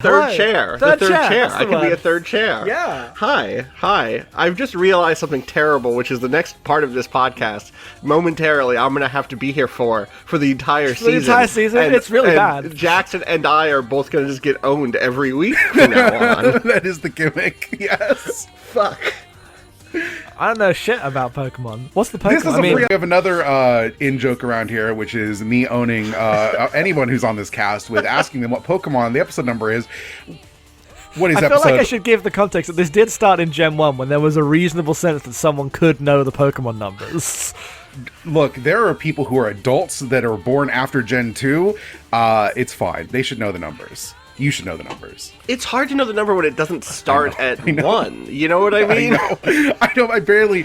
Third chair. The third chair. I could be a third chair. Yeah. Hi. I've just realized something terrible, which is the next part of this podcast. Momentarily, I'm going to have to be here for the entire season. The entire season? And, it's really bad. Jackson and I are both going to just get owned every week from now on. That is the gimmick, yes. Fuck. I don't know shit about Pokemon. What's the Pokemon? We have another in-joke around here, which is me owning anyone who's on this cast with asking them what Pokemon the episode number is. What is I episode? feel like I should give the context that this did start in Gen 1 when there was a reasonable sense that someone could know the Pokemon numbers. Look, there are people who are adults that are born after Gen 2. It's fine. They should know the numbers. You should know the numbers. It's hard to know the number when it doesn't start at 1. You know what I mean? I know. I barely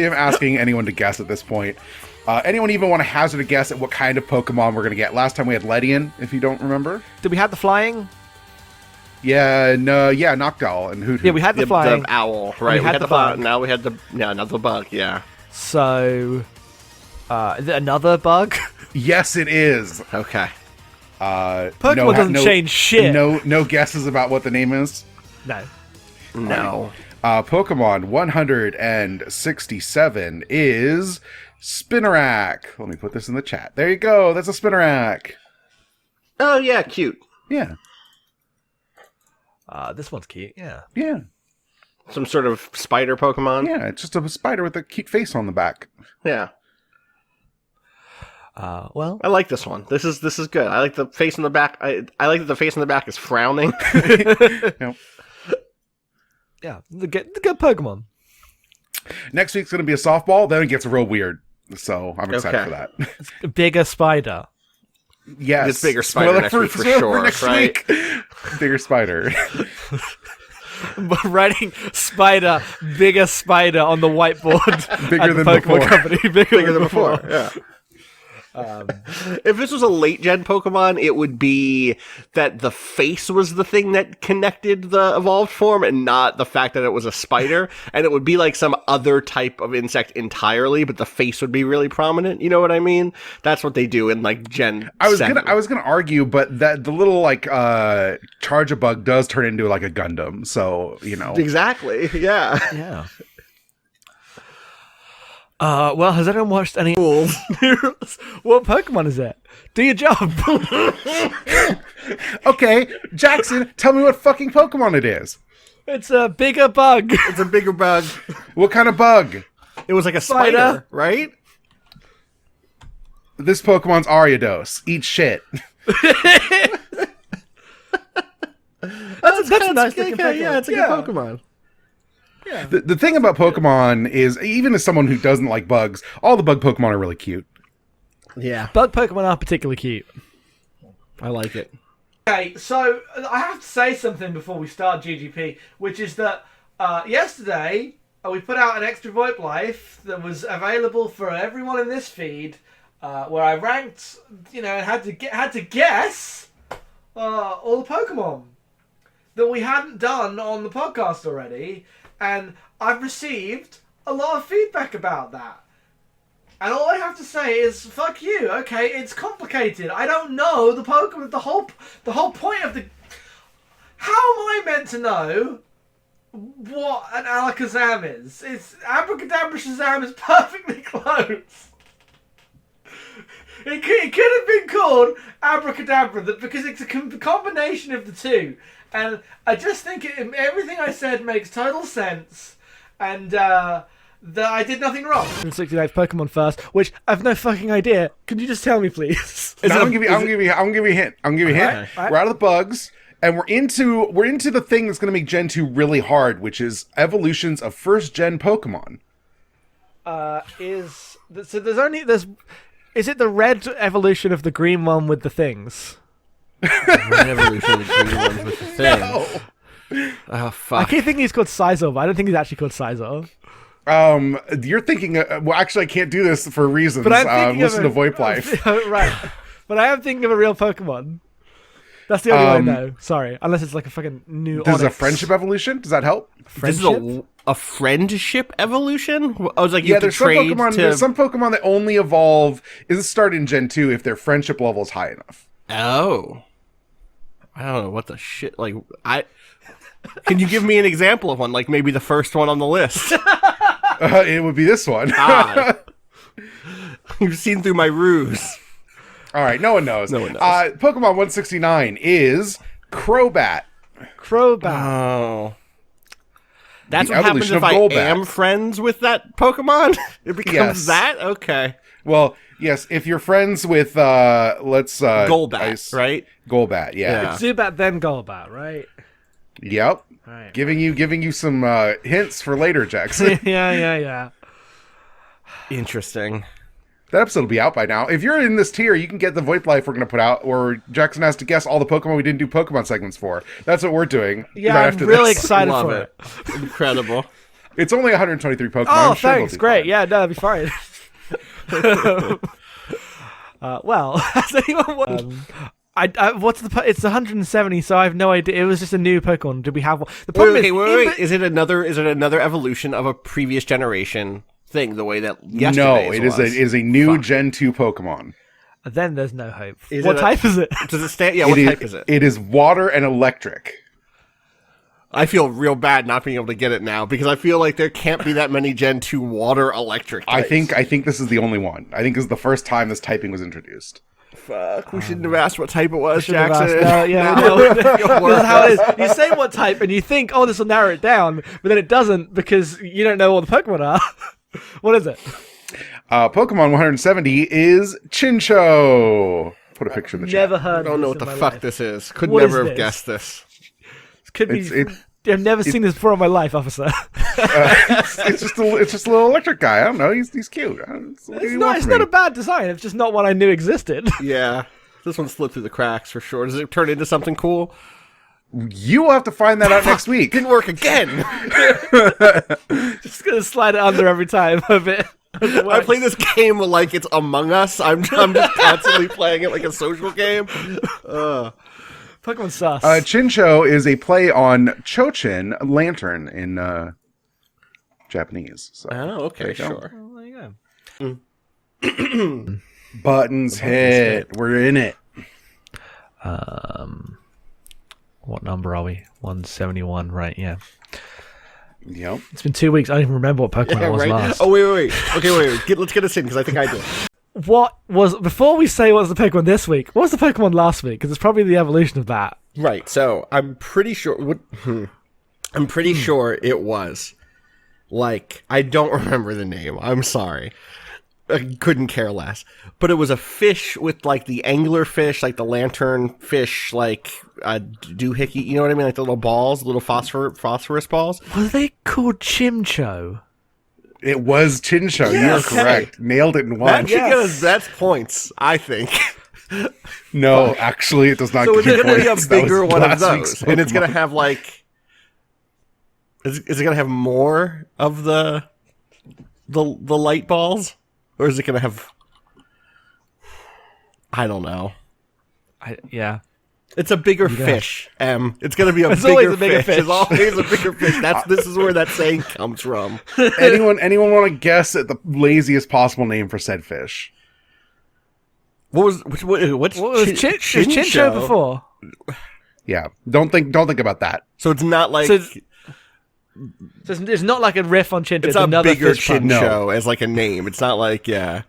am asking anyone to guess at this point. Anyone even want to hazard a guess at what kind of Pokemon we're going to get? Last time we had Ledian, if you don't remember. Did we have the flying? Yeah, Noctowl and Hoot. Yeah, we had the flying. The owl, right? We had the bug. Now we had another bug, yeah. So, is it another bug? Yes, it is. Okay. Pokemon doesn't change shit. No guesses about what the name is? No. Pokemon 167 is Spinarak. Let me put this in the chat. There you go. That's a Spinarak. Oh, yeah, cute. Yeah. This one's cute, yeah. Yeah. Some sort of spider Pokemon? Yeah, it's just a spider with a cute face on the back. Yeah. Well, I like this one. This is good. I like the face on the back. I like that the face on the back is frowning. Yep. Yeah, the good Pokemon. Next week's going to be a softball, then it gets real weird. So I'm excited for that. Bigger spider. Yes. It's bigger spider next week for sure, next right? Week. Bigger spider. Writing spider, bigger spider on the whiteboard. Bigger than Pokemon before. Company. Bigger than before. Yeah. If this was a late gen Pokemon, it would be that the face was the thing that connected the evolved form and not the fact that it was a spider. And it would be like some other type of insect entirely, but the face would be really prominent. You know what I mean? That's what they do in like Gen 7. I was gonna argue, but that the little like Charge-a-Bug does turn into like a Gundam, so you know. Exactly. Yeah. Yeah. Well, has anyone watched any What Pokemon is it? Do your job. Okay, Jackson, tell me what fucking Pokemon it is. It's a bigger bug. It's a bigger bug. What kind of bug? It was like a spider, right? This Pokemon's Ariados. Eat shit. That's a nice looking Pokemon. Yeah, it's a good Pokemon. Yeah. The thing about Pokemon is, even as someone who doesn't like bugs, all the bug Pokemon are really cute. Yeah. Bug Pokemon are particularly cute. I like it. Okay, so I have to say something before we start GGP, which is that yesterday we put out an extra VoIP Life that was available for everyone in this feed, where I ranked, and had to guess all the Pokemon that we hadn't done on the podcast already, and I've received a lot of feedback about that. And all I have to say is, fuck you. Okay, it's complicated. I don't know the Pokemon. The whole point of the. How am I meant to know what an Alakazam is? It's Abracadabra Shazam is perfectly close. It could have been called Abracadabra because it's a combination of the two, and I just think everything I said makes total sense, and that I did nothing wrong. 69 Pokemon first, which I've no fucking idea. Can you just tell me, please? I'm gonna give you a hint. Right. We're out of the bugs, and we're into the thing that's gonna make Gen 2 really hard, which is evolutions of first gen Pokemon. Is it the red evolution of the green one with the things? Red evolution of the green ones with the thing. No. Oh, fuck. I keep thinking he's called Scizor, but I don't think he's actually called Scizor. You're thinking. Well, actually, I can't do this for reasons. But I'm thinking listen to VoIP Life. Right. But I am thinking of a real Pokemon. That's the only way I know. Sorry. Unless it's like a fucking new This is a Onyx. friendship evolution. Does that help? This is a friendship evolution? I was like, you have to there's some trade Pokemon. to... There's some Pokemon that only evolve. Is start in Gen 2 if their friendship level is high enough. Oh. I don't know what the shit. Like, can you give me an example of one? Like maybe the first one on the list. It would be this one. You've seen through my ruse. All right, no one knows. No one knows. Pokemon 169 is Crobat. Oh. That's The what happens evolution if of I Golbat. am friends with that Pokemon? It becomes Yes. that? Okay. Well, yes, if you're friends with, Golbat, right? Golbat, yeah. Zubat then Golbat, right? Yep. Right. Giving you some hints for later, Jackson. yeah. Interesting. That episode will be out by now. If you're in this tier, you can get the VoIP Life we're going to put out, or Jackson has to guess all the Pokemon we didn't do Pokemon segments for. That's what we're doing. Yeah, right I'm after really this. excited Love for it. Incredible. It's only 123 Pokemon. Oh, I'm sure thanks. it'll be Great. fine. Yeah, no, that'd be fine. Well, has anyone? What's the? It's 170, so I have no idea. It was just a new Pokemon. Did we have one? The problem Wait. Is it another evolution of a previous generation thing, the way that yesterday's No, it was? is a new Gen 2 Pokemon. Then there's no hope. Is What it type is it? Does it stand? Yeah, what type is it? It is water and electric. I feel real bad not being able to get it now because I feel like there can't be that many Gen 2 water electric types. I think this is the only one. I think this is the first time this typing was introduced. Fuck, we shouldn't have asked what type it was, Shouldn't have Jackson. asked. No, yeah, no. This is how it is. You say what type, and you think, oh, this will narrow it down, but then it doesn't because you don't know what the Pokemon are. What is it? Pokemon 170 is Chinchou. Put a picture in the chat. Never heard. I don't know of what this the in my fuck life. this is. Could What never is have this? guessed this. Could be. It's- I've never seen this before in my life, officer. It's just a little electric guy. I don't know. He's cute. It's not a bad design. It's just not one I knew existed. Yeah. This one slipped through the cracks for sure. Does it turn into something cool? You will have to find that out next week. Didn't work again. Just gonna slide it under every time a bit. I play this game like it's Among Us. I'm just constantly playing it like a social game. Pokemon sus. Chinchou is a play on Chochin, lantern in Japanese. So, Oh, okay, there you go. sure. Well, there you go. Buttons hit. We're in it. What number are we? 171, right? Yeah. Yep. It's been 2 weeks. I don't even remember what Pokemon it was last. Oh, wait. Okay, wait. Let's get us in because I think I do. What was before we say what's the Pokemon this week? What was the Pokemon last week? Because it's probably the evolution of that. Right. So I'm pretty sure. I'm pretty sure it was. Like, I don't remember the name. I'm sorry. I couldn't care less. But it was a fish with, like, the angler fish, like the lantern fish, like, doohickey, you know what I mean? Like the little balls, little phosphorus balls. Were they called Chimcho? It was Chinchou. Yes. You're correct. Nailed it in one. That should get us that's points, I think. No, actually, it does not. So give it's you going to be a points. That bigger was one of last week's those. And it's going to Pokemon. have, like... Is it going to have more of the light balls? Or is it going to have... I don't know. Yeah. It's a bigger fish, M. It's going to be It's always bigger a bigger fish. fish. It's always a bigger fish. This is where that saying comes from. anyone want to guess at the laziest possible name for said fish? What's What was Chincho before? Yeah, don't think about that. So it's not like... So it's not like a riff on Chincho. it's It's a another bigger fish pun. Chincho as like a name. It's not like,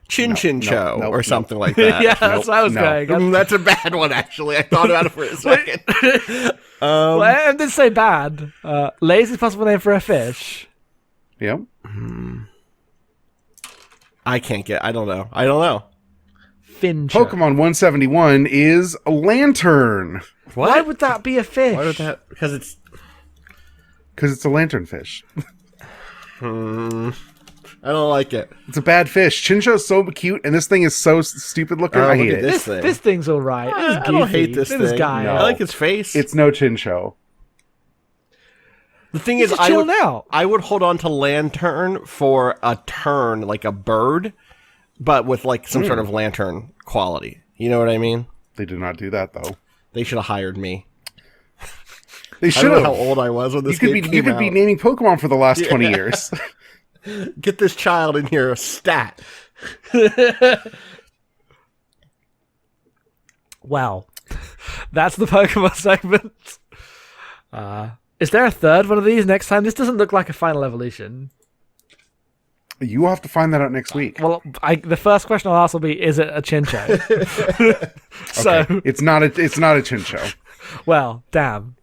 Chin Cho no, or something like that. Yeah, that's what I was no. going. That's a bad one, actually. I thought about it for a second. Well, I didn't say bad. Laziest possible name for a fish. Yep. I don't know. Fincho. Pokemon 171 is Lantern Why would that be a fish? Why would that? Because it's... because it's a lanternfish. I don't like it. It's a bad fish. Chinchou's so cute, and this thing is so stupid looking. Oh, I look hate at it. this thing. This thing's all right. This is I don't hate goofy. this This thing. guy. No. I like his face. It's no Chinchou. The thing He's is, just chilling out. I would hold on to lantern for a turn, like a bird, but with like some sort of lantern quality. You know what I mean? They did not do that though. They should have hired me. They I should don't know have. how old I was when this You could game be came out. naming Pokemon for the last 20 years. Get this child in here a stat. Well, That's the Pokemon segment. Is there a third one of these next time? This doesn't look like a final evolution. You will have to find that out next week. Well, the first question I'll ask will be, is it a Chincho? So, Okay. It's not a Chincho. well, damn.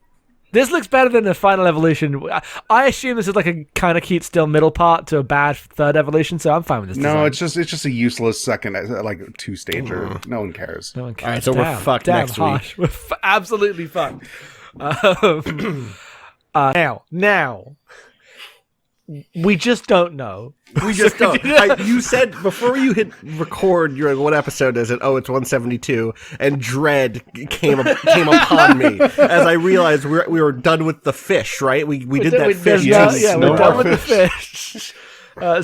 This looks better than the final evolution. I assume this is like a kind of cute still middle part to a bad third evolution, so I'm fine with this No, design. it's just a useless second, like 2-stager. No one cares. No one cares. All right, so we're fucked next harsh. We're absolutely fucked. Now, we just don't know. We just don't. You said before you hit record, you're like, what episode is it? Oh, it's 172. And dread came upon me as I realized we were done with the fish, right? We did that fish. We're done with the fish.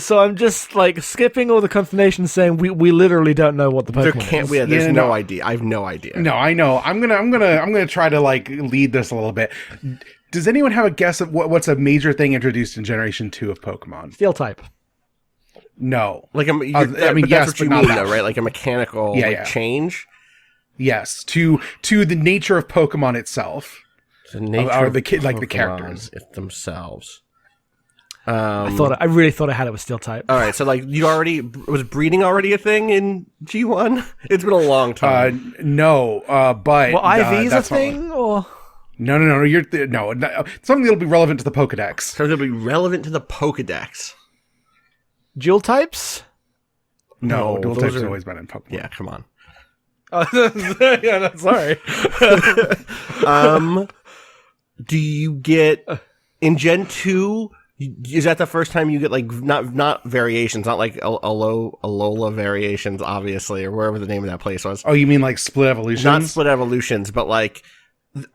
So I'm just like skipping all the confirmations, saying we literally don't know what the Pokemon is. There's no idea. I have no idea. No, I know. I'm gonna try to like lead this a little bit. Does anyone have a guess of what's a major thing introduced in Generation 2 of Pokemon? Steel type. No. Like I mean, that's yes, what you but not mean, that. though, right? Like a mechanical change. Yes, to the nature of Pokemon itself. The nature or of the kid, like Pokemon the characters themselves. I really thought I had it with steel type. All right, so like was breeding already a thing in G1? It's been a long time. No, but Well, IV's a that's not- thing, or No. You're no something that'll be relevant to the Pokedex. So it'll be relevant to the Pokedex. dual types? No, No, dual those types have are- always been in Pokemon. Yeah, come on. Yeah, no, sorry. Do you get in Gen 2? Is that the first time you get like not variations, not like Alola variations, obviously, or wherever the name of that place was? Oh, you mean like split evolutions? Not split evolutions, but like,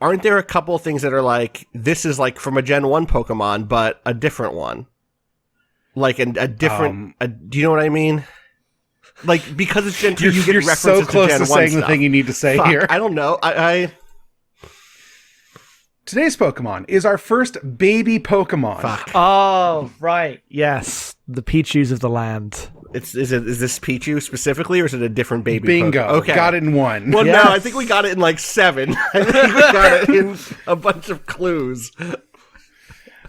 aren't there a couple of things that are like this is like from a Gen 1 Pokemon, but a different one? Like a different. Do you know what I mean? Like because it's Gen 2, you get You're references so close to Gen to 1 saying stuff. the thing you need to say Fuck, here. I don't know. I Today's Pokemon is our first baby Pokemon. fuck. Oh, right. Yes, the Pichus of the land. Is this Pichu specifically, or is it a different baby? Bingo. Pokemon? Okay. Got it in one. Well, Yes. no, I think we got it in like 7. I think we got it in a bunch of clues.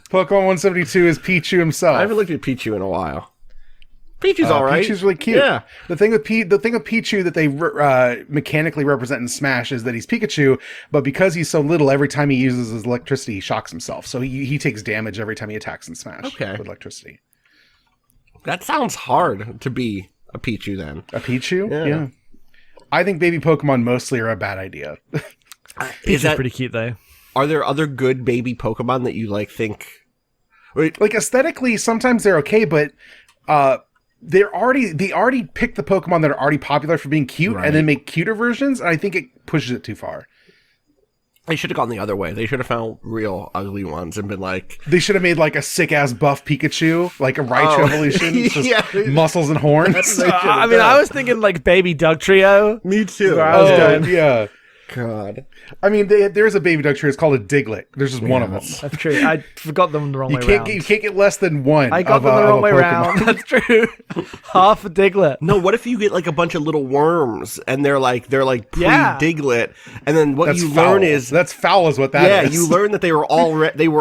Pokemon 172 is Pichu himself. I haven't looked at Pichu in a while. Pichu's all right. Pichu's really cute. Yeah. The thing with Pichu that they mechanically represent in Smash is that he's Pikachu, but because he's so little, every time he uses his electricity, he shocks himself. So he takes damage every time he attacks in Smash with electricity. That sounds hard to be a Pichu then. A Pichu? Yeah. I think baby Pokemon mostly are a bad idea. Pichu's pretty cute though. Are there other good baby Pokemon that you like think? Like aesthetically, sometimes they're okay, but they already pick the Pokemon that are already popular for being cute and then make cuter versions, and I think it pushes it too far. They should have gone the other way. They should have found real ugly ones and been like, They should have made like a sick ass buff Pikachu, like a Raichu evolution, just muscles and horns. I mean, I was thinking like baby Doug Trio. me too. Where I was going. Yeah. God. I mean, there's a baby duck tree. It's called a Diglett. There's just one of them. That's true. I forgot them the wrong way You around. can't get less than one. I got of them the a- wrong of a way Pokemon. around. That's true. Half a Diglett. No, what if you get like a bunch of little worms and they're like pre-Diglett, and then what That's you foul. learn is That's foul, is what that is. you learn that they were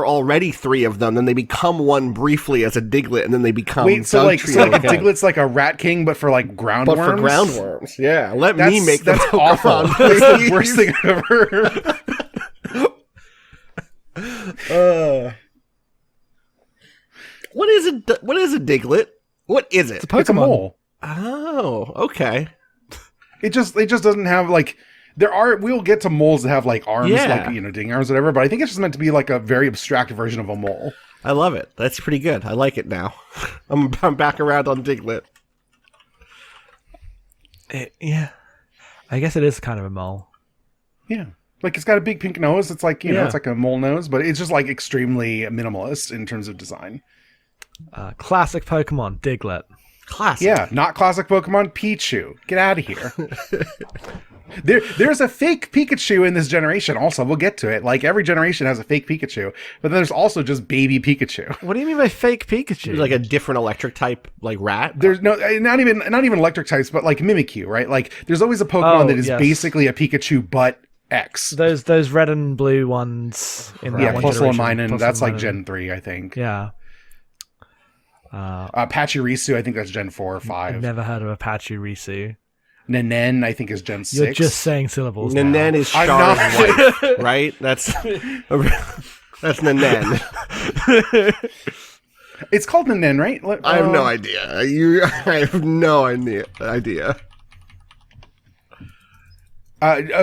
already 3 of them. Then they become one briefly as a Diglett, and then they become Wait, so Doug like Trio a again. Diglett's like a rat king, but for like ground But worms. for groundworms, yeah. Let me make the that's Pokemon, awful. That's the worst thing I've ever heard. What is a Diglett? What is it? It's a mole. Oh, okay. It just doesn't have like. We'll get to moles that have like arms, Yeah. like ding arms, whatever. But I think it's just meant to be like a very abstract version of a mole. I love it. That's pretty good. I like it now. I'm back around on Diglett. Yeah. I guess it is kind of a mole. Yeah. Like it's got a big pink nose. It's like, Yeah. it's like a mole nose, but it's just like extremely minimalist in terms of design. Classic Pokemon, Diglett. Classic. Yeah, not classic Pokemon, Pichu. Get out of here. There's a fake Pikachu in this generation also. We'll get to it. Like every generation has a fake Pikachu, but then there's also just baby Pikachu. What do you mean by fake Pikachu? Like a different electric type, like rat. There's not even electric types, but like Mimikyu, right? Like there's always a Pokemon that is yes. basically a Pikachu, but X. Those red and blue ones in that one Plus generation. Mine, Plus that's like Mine. Gen 3, I think. Yeah. Pachirisu, I think that's Gen 4 or 5. I've never heard of Apache Risu. Nanen, I think, is Gen 6. You're just saying syllables now. Nanen is I'm Char's not- wife, right? That's Nanen. It's called Nanen, right? I have no idea. I have no idea.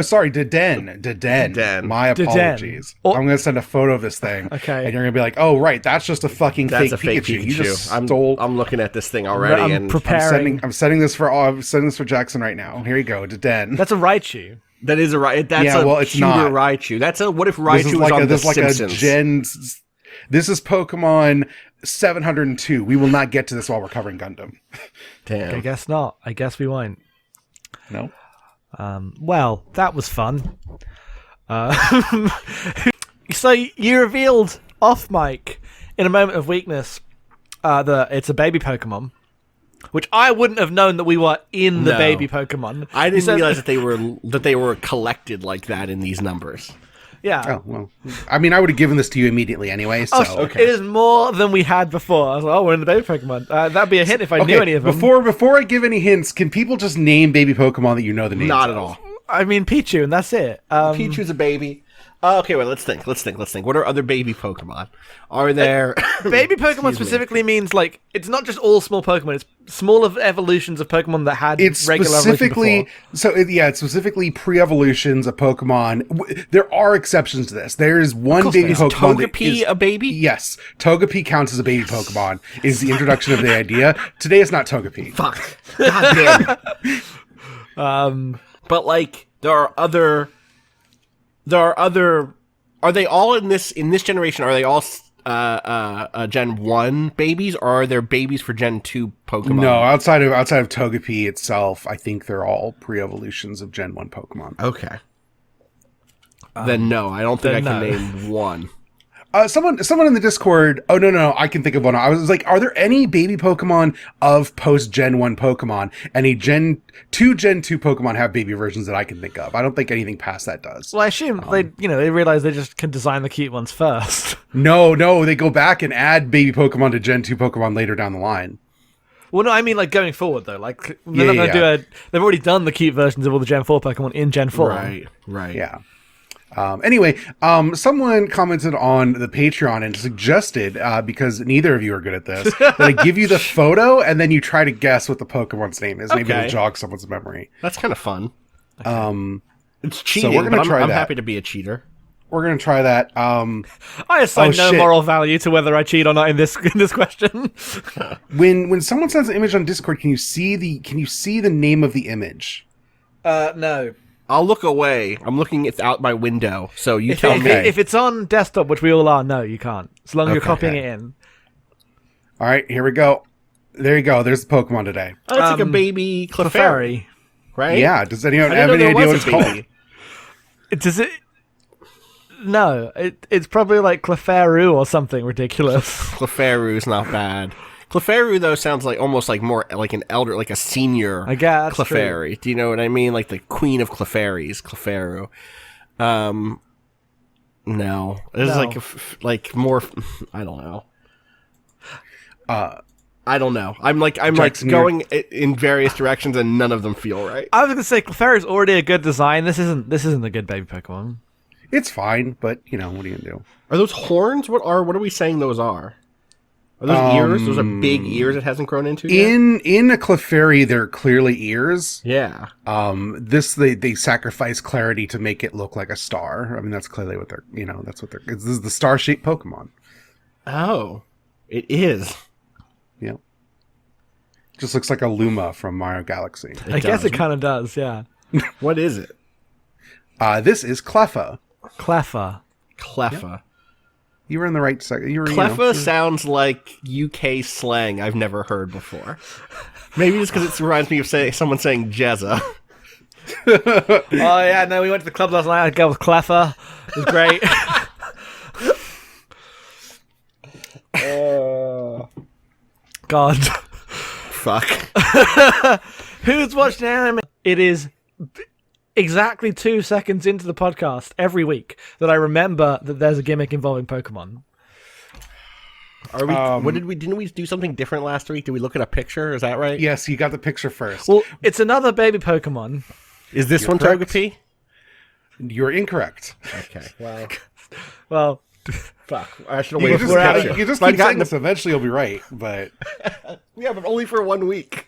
Sorry, Deden. My apologies. Oh. I'm going to send a photo of this thing. Okay. And you're going to be like, oh, right, that's just a fucking That's fake a fake Pikachu. You just stole... I'm looking at this thing already, I'm and preparing. I'm sending this for Jackson right now. Here you go, Deden. That's a Raichu. that is a right. That's Yeah, a well, it's cuter not. Raichu. That's a what if This Raichu is was like on a, The this is like a Simpsons? Gen... This is Pokemon 702. We will not get to this while we're covering Gundam. Damn. I guess not. I guess we won't. No? Well, that was fun. So you revealed off mic in a moment of weakness that it's a baby Pokemon, which I wouldn't have known that we were in the No. baby Pokemon. I You didn't said- realize that they were collected like that in these numbers. Yeah. Oh, well. I mean, I would have given this to you immediately anyway, so... Oh, it is more than we had before. I was like, oh, we're in the baby Pokemon. That'd be a hint if I knew any of them. Before I give any hints, can people just name baby Pokemon that you know the names Not of? at all. I mean, Pichu, and that's it. Pichu's a baby. Okay, wait. Let's think. What are other baby Pokemon? Are there Baby Pokemon specifically means, like, it's not just all small Pokemon. It's smaller evolutions of Pokemon that had It's regular specifically evolution before. it's specifically pre-evolutions of Pokemon. There are exceptions to this. There is one baby Is Pokemon that Togepi is, a baby? yes, Togepi counts as a baby Pokemon. Is the introduction of the idea. Today it's not Togepi. Fuck. God damn it. But like, there are other. Are they all in this generation? Are they all Gen 1 babies, or are there babies for Gen 2 Pokemon? No, outside of Togepi itself, I think they're all pre-evolutions of Gen 1 Pokemon. Okay. Then no, I don't think I can name one. Someone in the Discord. Oh no, I can think of one. I was like, are there any baby Pokemon of post Gen 1 Pokemon? Any Gen 2 Pokemon have baby versions that I can think of? I don't think anything past that does. Well, I assume they realize they just can design the cute ones first. No, they go back and add baby Pokemon to Gen 2 Pokemon later down the line. Well, no, I mean, like, going forward, though. Like, they're not going to they've already done the cute versions of all the Gen 4 Pokemon in Gen 4. Right. Yeah. Anyway, someone commented on the Patreon and suggested, because neither of you are good at this, that I give you the photo and then you try to guess what the Pokemon's name is. Maybe it'll jog someone's memory. That's kind of fun. Okay. It's cheating, we're gonna but try I'm that. happy to be a cheater. We're going to try that. I assign no shit. moral value to whether I cheat or not in this question. When someone sends an image on Discord, can you see the name of the image? No. I'll look away. I'm looking out my window, so you If, tell me. if it's on desktop, which we all are, no, you can't. As long as you're Okay. copying it in. All right, here we go. There you go. There's the Pokemon today. Oh, it's like a baby Clefairy, Clefairy. right? Yeah. Does anyone I didn't have know any there idea what was it's a called? baby. Does it... No, it's probably like Clefairy or something ridiculous. Clefairy's not bad. Clefairy though sounds like almost like more like an elder, like a senior. I guess that's Clefairy. Do you know what I mean? Like the queen of Clefairies, Clefairy. No, this is like like more. I don't know. I don't know. I'm Jackson, going in various directions, and none of them feel right. I was going to say Clefairy's already a good design. This isn't a good baby Pokemon. It's fine, but what are you gonna do? Are those horns? What are we saying those are? Are those ears? Those are big ears it hasn't grown into yet? In a Clefairy, they're clearly ears. Yeah. They sacrifice clarity to make it look like a star. I mean, that's clearly what they're. This is the star-shaped Pokemon. Oh, it is. Yeah. Just looks like a Luma from Mario Galaxy. I guess it kind of does, yeah. What is it? This is Cleffa. Cleffa. Cleffa. You were in the right second. Cleffa sounds like UK slang I've never heard before. Maybe just because it reminds me of someone saying Jezza. Oh, yeah, no, we went to the club last night. A girl with Cleffa. It was great. God. Fuck. Who's watching anime? It is exactly 2 seconds into the podcast every week that I remember that there's a gimmick involving Pokemon. Are we? What did we? Didn't we do something different last week? Did we look at a picture? Is that right? Yes, you got the picture first. Well, it's another baby Pokemon. Is this You're one correct. Togepi? You're incorrect. Okay. Well, Well, fuck. I should have You waited can for the just, picture. you can just If I'd keep saying gotten this. Eventually, you'll be right. But Yeah, but only for 1 week.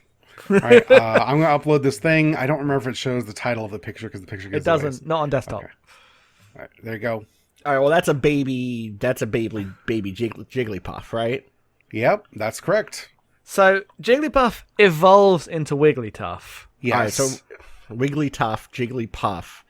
all right, I'm going to upload this thing. I don't remember if it shows the title of the picture because the picture it gets doesn't. Not on desktop. Okay. All right, there you go. All right. Well, that's a baby. That's a baby Jigglypuff, right? Yep, that's correct. So Jigglypuff evolves into Wigglytuff. Yes. All right. So Wigglytuff, Jigglypuff,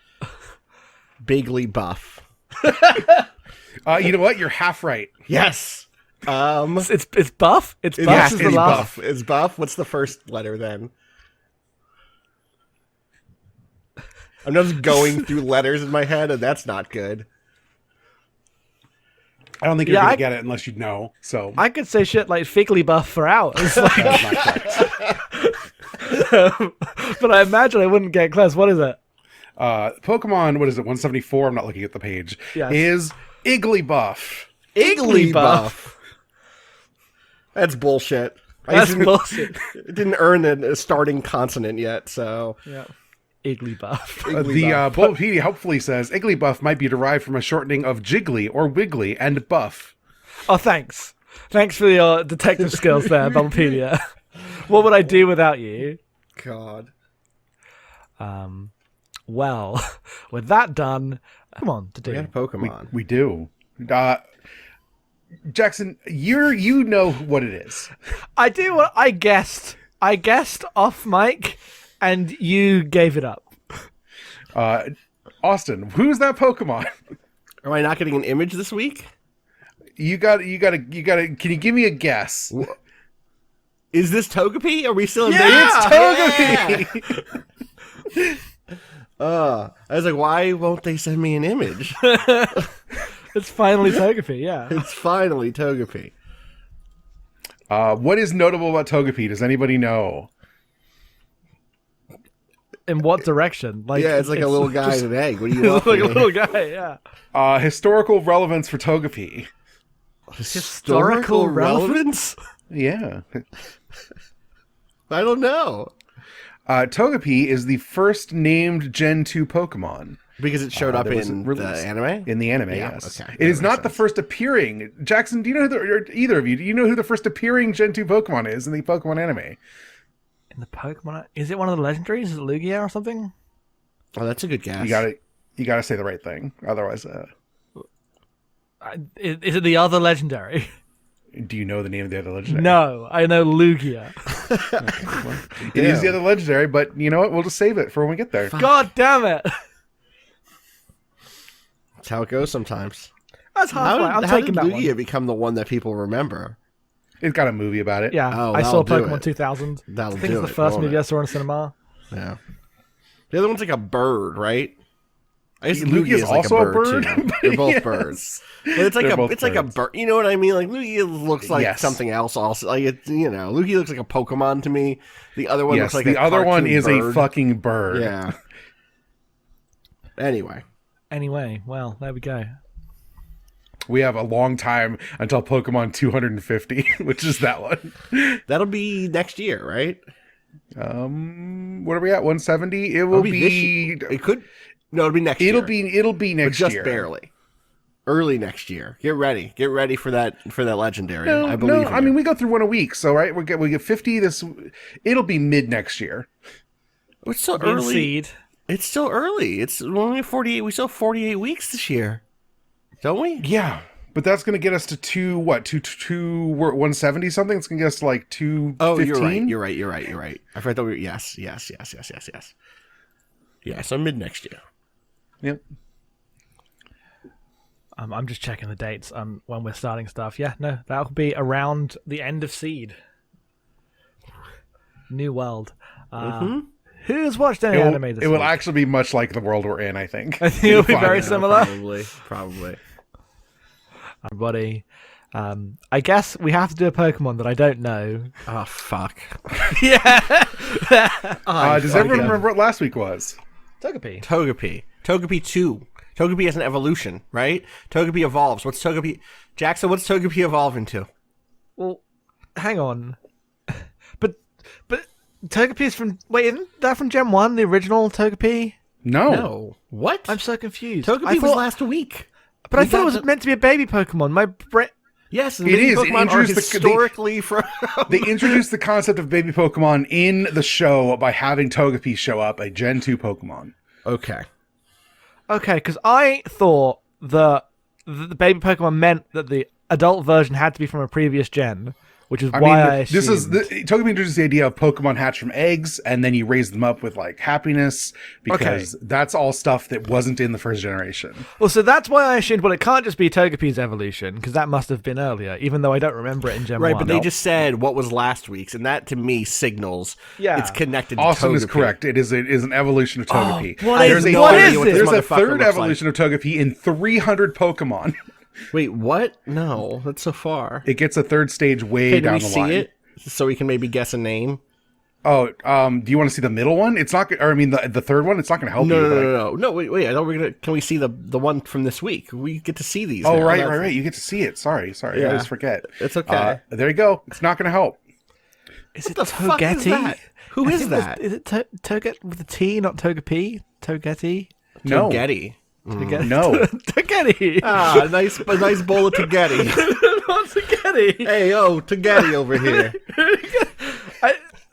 Bigly Buff. You know what? You're half right. Yes. It's Buff. It's Buff. Yes, is the it's last. Buff. Is Buff? What's the first letter then? I'm just going through letters in my head, and that's not good. I don't think you're Yeah, going I- to get it unless you know. So I could say shit like Figglybuff for hours, like, that's not correct. but I imagine I wouldn't get close. What is it? Pokemon, what is it? 174. I'm not looking at the page. Yes. Is Igglybuff. Igglybuff. That's bullshit. That's bullshit. It didn't earn a starting consonant yet, so. Yeah. Igglybuff. The Bulbapedia helpfully says Igglybuff might be derived from a shortening of Jiggly or Wiggly and Buff. Oh, thanks. Thanks for your detective skills there, Bubblepedia. What would I do without you? God. Well, with that done, come on to We do. got a Pokemon. We do. Jackson, you know what it is. I do what I guessed. I guessed off mic, and you gave it up. Austin, who's that Pokemon? Am I not getting an image this week? You got to. Can you give me a guess? Is this Togepi? Are we still in It's Togepi. I was like, why won't they send me an image? It's finally Togepi, yeah. It's finally Togepi. What is notable about Togepi? Does anybody know? In what direction? Like, Yeah, it's like a little guy in an egg. What do you It's want? like a from me? little guy, yeah. Historical relevance for Togepi. Historical relevance? Yeah. I don't know. Togepi is the first named Gen 2 Pokemon. Because it showed up There was a in the release. anime? In the anime, Yeah, yes. okay. It That is makes not the sense. first appearing. Jackson, do you know or either of you, do you know who the first appearing Gen 2 Pokemon is in the Pokemon anime? In the Pokemon, is it one of the legendaries? Is it Lugia or something? Oh, that's a good guess. You gotta say the right thing. Otherwise, Is it the other legendary? do you know the name of the other legendary? No, I know Lugia. It is the other legendary, but you know what? We'll just save it for when we get there. God damn it! That's how it goes sometimes. That's halfway. I'm how taking did that Lugia one. become the one that people remember? It's got a movie about it. Yeah, Oh, I saw that'll do Pokemon it. 2000. That'll I think do it's the it, first won't movie it? I saw in a cinema. Yeah. The other one's like a bird, right? I guess Lugia is like also a bird, too. but They're both yes. birds. But it's like They're both like a birds. bird. You know what I mean? Like Lugia looks like Yes. something else. Also, like it's Lugia looks like a Pokemon to me. The other one Yes, looks like the a other one cartoon is bird. a fucking bird. Yeah. Anyway, Anyway, well, there we go. We have a long time until Pokemon 250, which is that one. that'll be next year, right? What are we at? 170? It will It'll be. this year. It could. No, it'll be next year. It'll be but next just year. barely. Early next year. Get ready for that legendary. No, I believe. I mean we go through one a week, so right we get 50 this. It'll be mid next year. It's so In early. seed. It's still early. It's only 48. We still have 48 weeks this year, don't we? Yeah, but that's going to get us to 170 something. It's going to get us to like 215. Oh, you're right. I forgot that we were. Yes. Yeah, so mid next year. Yep. I'm just checking the dates when we're starting stuff. Yeah, no, that'll be around the end of Seed. New World. Who's watched any anime this It will week? actually be much like the world we're in, I think. I think it'll be very Fine. similar. Probably. Everybody, I guess we have to do a Pokemon that I don't know. Oh fuck. Yeah. Does everyone remember what last week was? Togepi. Togepi 2. Togepi has an evolution, right? Togepi evolves. What's Togepi... Jackson, what's Togepi evolve into? Well, hang on. But Togepi is from... Wait, isn't that from Gen 1, the original Togepi? No. What? I'm so confused. Togepi was last week. But I thought it was meant to be a baby Pokemon. My brain... Yes, and it is. Pokemon are historically from... They introduced the concept of baby Pokemon in the show by having Togepi show up, a Gen 2 Pokemon. Okay, because I thought the baby Pokemon meant that the adult version had to be from a previous gen, which is why I assumed... Togepi introduced the idea of Pokemon hatch from eggs, and then you raise them up with like happiness, because that's all stuff that wasn't in the first generation. Well, so that's why I assumed, well, it can't just be Togepi's evolution, because that must have been earlier, even though I don't remember it in Gen 1. Right, but they just said what was last week's, and that to me signals it's connected to Austin Togepi. is correct. It is an evolution of Togepi. There's a third evolution of Togepi in 300 Pokemon. Wait, what? No, that's so far. It gets a third stage way down the line. Can we see it so we can maybe guess a name? Oh, do you want to see the middle one? It's not. Or I mean, the third one. It's not going to help you. No. Wait. I thought we're gonna. Can we see the one from this week? We get to see these. Oh, now. right. You get to see it. Sorry. I always forget. It's okay. There you go. It's not going to help. Is it the fuck is that? Who is that? Is it Toget with a T, not Togepi? Togetti? No. Togetti. No. Togetti. A nice bowl of Togetti. Not Togetti. Hey, Togetti over here.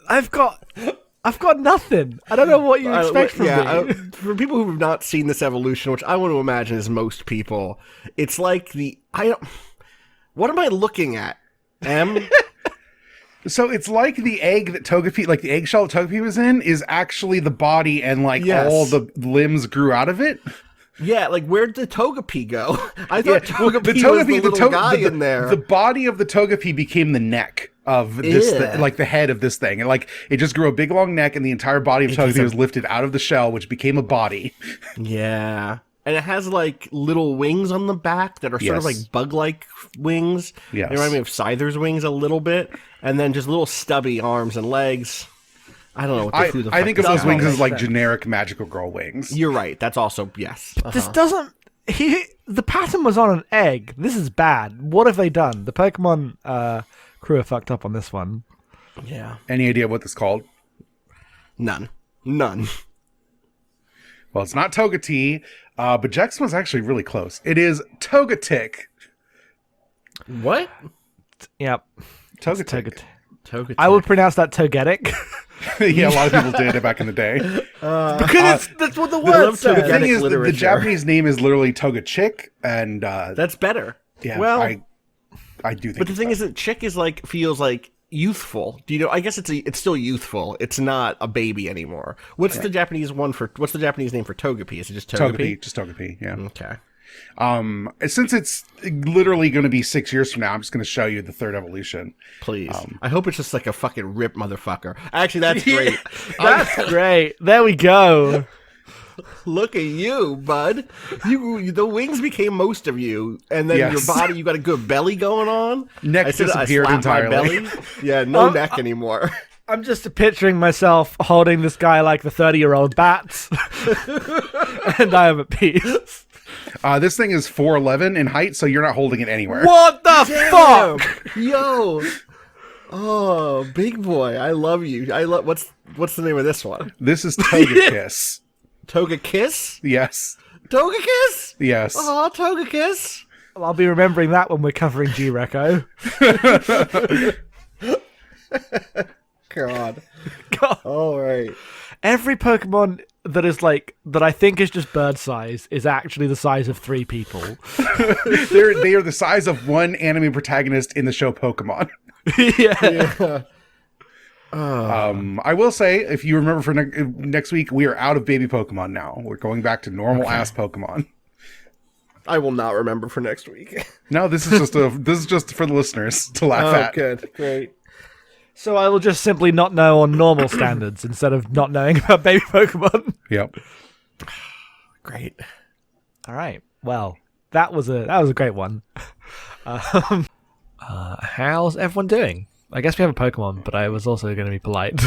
I've got nothing. I don't know what you expect from me. For people who have not seen this evolution, which I want to imagine is most people, it's like what am I looking at? So it's like the egg that Togepi, like the eggshell that Togepi was in, is actually the body, and all the limbs grew out of it. Yeah, like where'd the Togepi go? I thought Togepi was the little guy in there. The body of the Togepi became the neck of this, like the head of this thing, and like it just grew a big long neck, and the entire body of Togepi was lifted out of the shell, which became a body. Yeah, and it has like little wings on the back that are sort of like bug-like wings. Yes. They remind me of Scyther's wings a little bit, and then just little stubby arms and legs. I don't know. Who the fuck I think of those wings as like sense. generic magical girl wings. You're right. That's also yes. This doesn't. The pattern was on an egg. This is bad. What have they done? The Pokemon crew are fucked up on this one. Yeah. Any idea what this is called? None. Well, it's not Togepi, but Jackson was actually really close. It is Togetic. What? Yep. Togetic. I would pronounce that Togetic. Yeah, a lot of people did it back in the day. Because that's what the word says. The thing is, the Japanese name is literally Togechick, and that's better. Yeah, well, I do think. But the thing is that chick is like feels like youthful. Do you know? I guess it's still youthful. It's not a baby anymore. What's the Japanese name for Togepi? Is it just Togepi? Just Togepi. Yeah. Okay. Since it's literally going to be 6 years from now, I'm just going to show you the third evolution. Please. I hope it's just like a fucking rip motherfucker. Actually, that's great. That's great. There we go. Look at you, bud. The wings became most of you, and then your body, you got a good belly going on. Neck disappeared entirely. My belly. Yeah, no neck anymore. I'm just picturing myself holding this guy like the 30-year-old bats, and I am at peace. This thing is 4'11" in height, so you're not holding it anywhere. What the fuck? Yo. Oh, big boy. I love you. What's the name of this one? This is Togekiss. Togekiss? Yes. Togekiss? Yes. Oh, Togekiss. Well, I'll be remembering that when we're covering G-Reco. God. All right. Every Pokemon that I think is just bird size is actually the size of 3 people. They are the size of one anime protagonist in the show Pokemon. Yeah. I will say, if you remember for next week, we are out of baby Pokemon now. We're going back to normal ass Pokemon. I will not remember for next week. No, this is just for the listeners to laugh at. Good, great. So I will just simply not know on normal standards instead of not knowing about baby Pokemon. Yep. Great. All right. Well, that was a great one. How's everyone doing? I guess we have a Pokemon, but I was also going to be polite.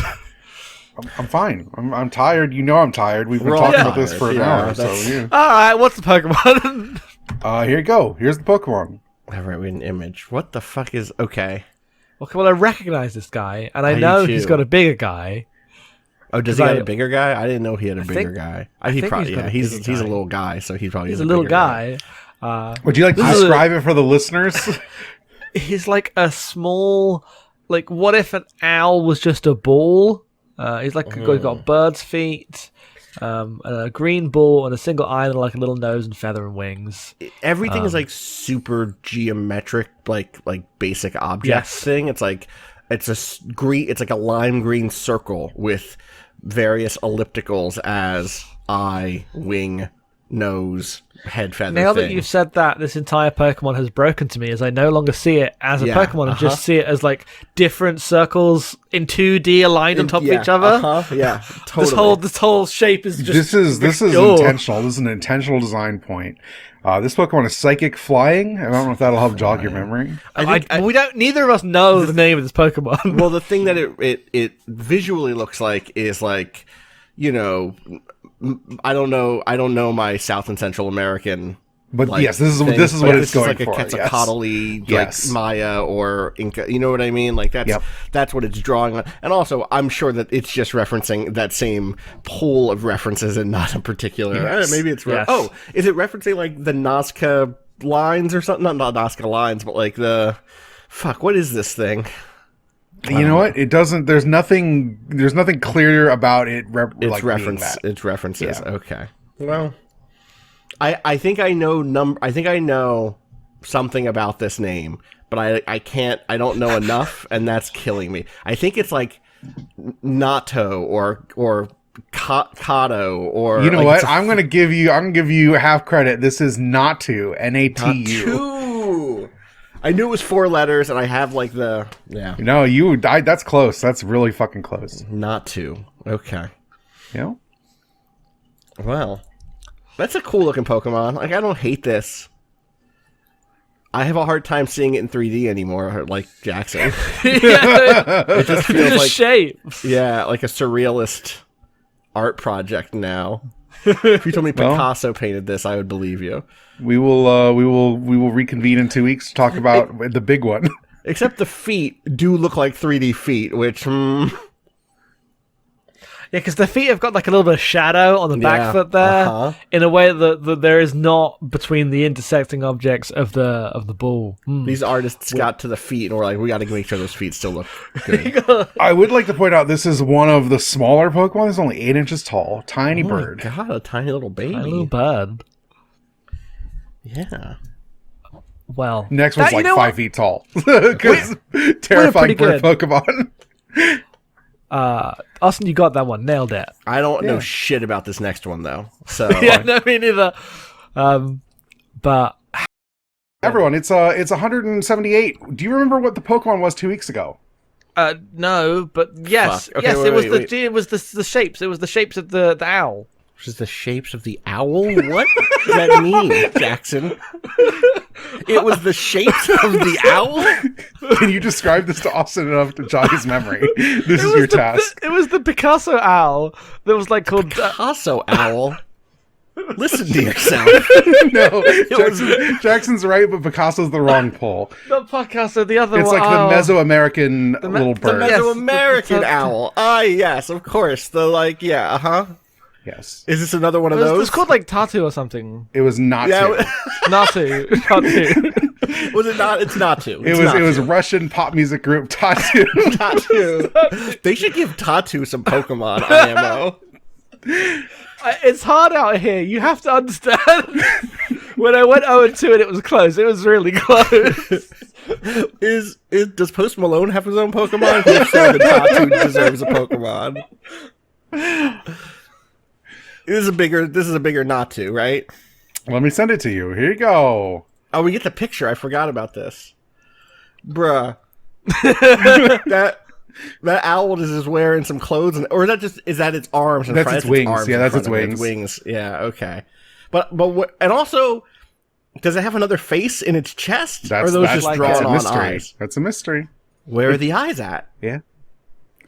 I'm fine. I'm tired. You know I'm tired. We've been We're all talking about this tired, for an yeah, hour. So yeah. All right, what's the Pokemon? Here you go. Here's the Pokemon. All right, we had an image. What the fuck is okay? Okay, well, I recognize this guy, and I do know too. he's got a bigger guy. Oh, does he have a bigger guy? I didn't know he had a bigger think- guy. I He think probably he's got a he's bigger a guy. little guy, so he probably He's is a little bigger guy. Would you like to This is describe it for the listeners? He's like a small, like, what if an owl was just a ball? He's like he's got bird's feet, a green ball, and a single eye, and like a little nose and feather and wings. Everything is like super geometric, like basic objects Yes. thing. It's like it's like a lime green circle with various ellipticals as eye, wing, nose, head feather. Now that thing. you've said that, this entire Pokemon has broken to me, as I no longer see it as a Yeah, Pokemon and just see it as like different circles in 2D aligned on top of each other. Yeah, totally. This whole shape is just this is Oh. intentional. This is an intentional design point. This Pokemon is Psychic Flying. I don't know if that'll help jog your memory. we don't. Neither of us know the name of this Pokemon. Well, the thing that it visually looks like is like, you know, I don't know my South and Central American. But Like, yes, this is thing, what it's but going this is like for. a Quetzalcoatl-y, Yes. like Maya or Inca. You know what I mean? Like that's what it's drawing on. And also, I'm sure that it's just referencing that same pool of references and not a particular. Yes. Maybe it's Yes. oh, is it referencing like the Nazca lines or something? Not Nazca lines, but like the fuck. What is this thing? You know what? It doesn't. There's nothing clear about it. It's like reference. being that. It's references. Yeah. Okay. Well, I think I know I think I know something about this name, but I can't. I don't know enough, and that's killing me. I think it's like Nato or Kato or. You know like what? it's a- I'm gonna give you half credit. This is Natu. Natu. Two. I knew it was 4 letters, and I have like the No, that's close. That's really fucking close. not two. Okay. You know? Well, that's a cool looking Pokemon. Like, I don't hate this. I have a hard time seeing it in 3D anymore, like Jackson. It just feels the like shapes. yeah, like a surrealist art project now. If you told me Picasso painted this, I would believe you. We will reconvene in 2 weeks to talk about the big one. Except the feet do look like 3D feet, which Yeah, because the feet have got like a little bit of shadow on the back Yeah, foot there, uh-huh. in a way that there is not between the intersecting objects of the ball. these artists got to the feet and were like, we got to make sure those feet still look good. I would like to point out this is one of the smaller Pokemon. It's only 8 inches tall. Tiny bird. God, a tiny little baby. A little bird. Yeah. Well, Next one's you like know 5 feet tall. Because terrifying pretty bird Pokemon. Austin, you got that one. Nailed it. I don't know shit about this next one though. So Yeah, no, me neither. But Everyone, it's 178. Do you remember what the Pokemon was 2 weeks ago? no, but yes, Fuck. Okay, yes, wait, it was wait. it was the shapes. It was the shapes of the owl. which is the shapes of the owl. What does that mean, Jackson? It was the shapes of the owl? Can you describe this to Austin enough to jog his memory? This is your task. It was the Picasso owl that was like called. Picasso owl. Listen to yourself. No, Jackson's right, but Picasso's the wrong pole. Not Picasso, the other It's one. like the Mesoamerican little bird. The Mesoamerican Yes. owl. Ah, yes, of course. The Yes. Is this another one of It was, those? it was called like Tatu or something. It was not Yeah, to. Natu. Natu. was it not? It's not to. It was Russian pop music group Tatu. Tatu. They should give Tatu some Pokemon IMO. It's hard out here. You have to understand. When I went 0-2 and it was close, it was really close. Does Post Malone have his own Pokemon? If so, then Tatu deserves a Pokemon. This is a bigger Natu, right? Let me send it to you. Here you go. Oh, we get the picture. I forgot about this. Bruh. that owl is just wearing some clothes, or is that its arms? That's its wings. Arms Yeah, in that's front its of it. wings. Its wings. Yeah, okay. But and also, does it have another face in its chest? Or are those just that's drawn a on mystery. eyes? That's a mystery. Where are the eyes at? Yeah.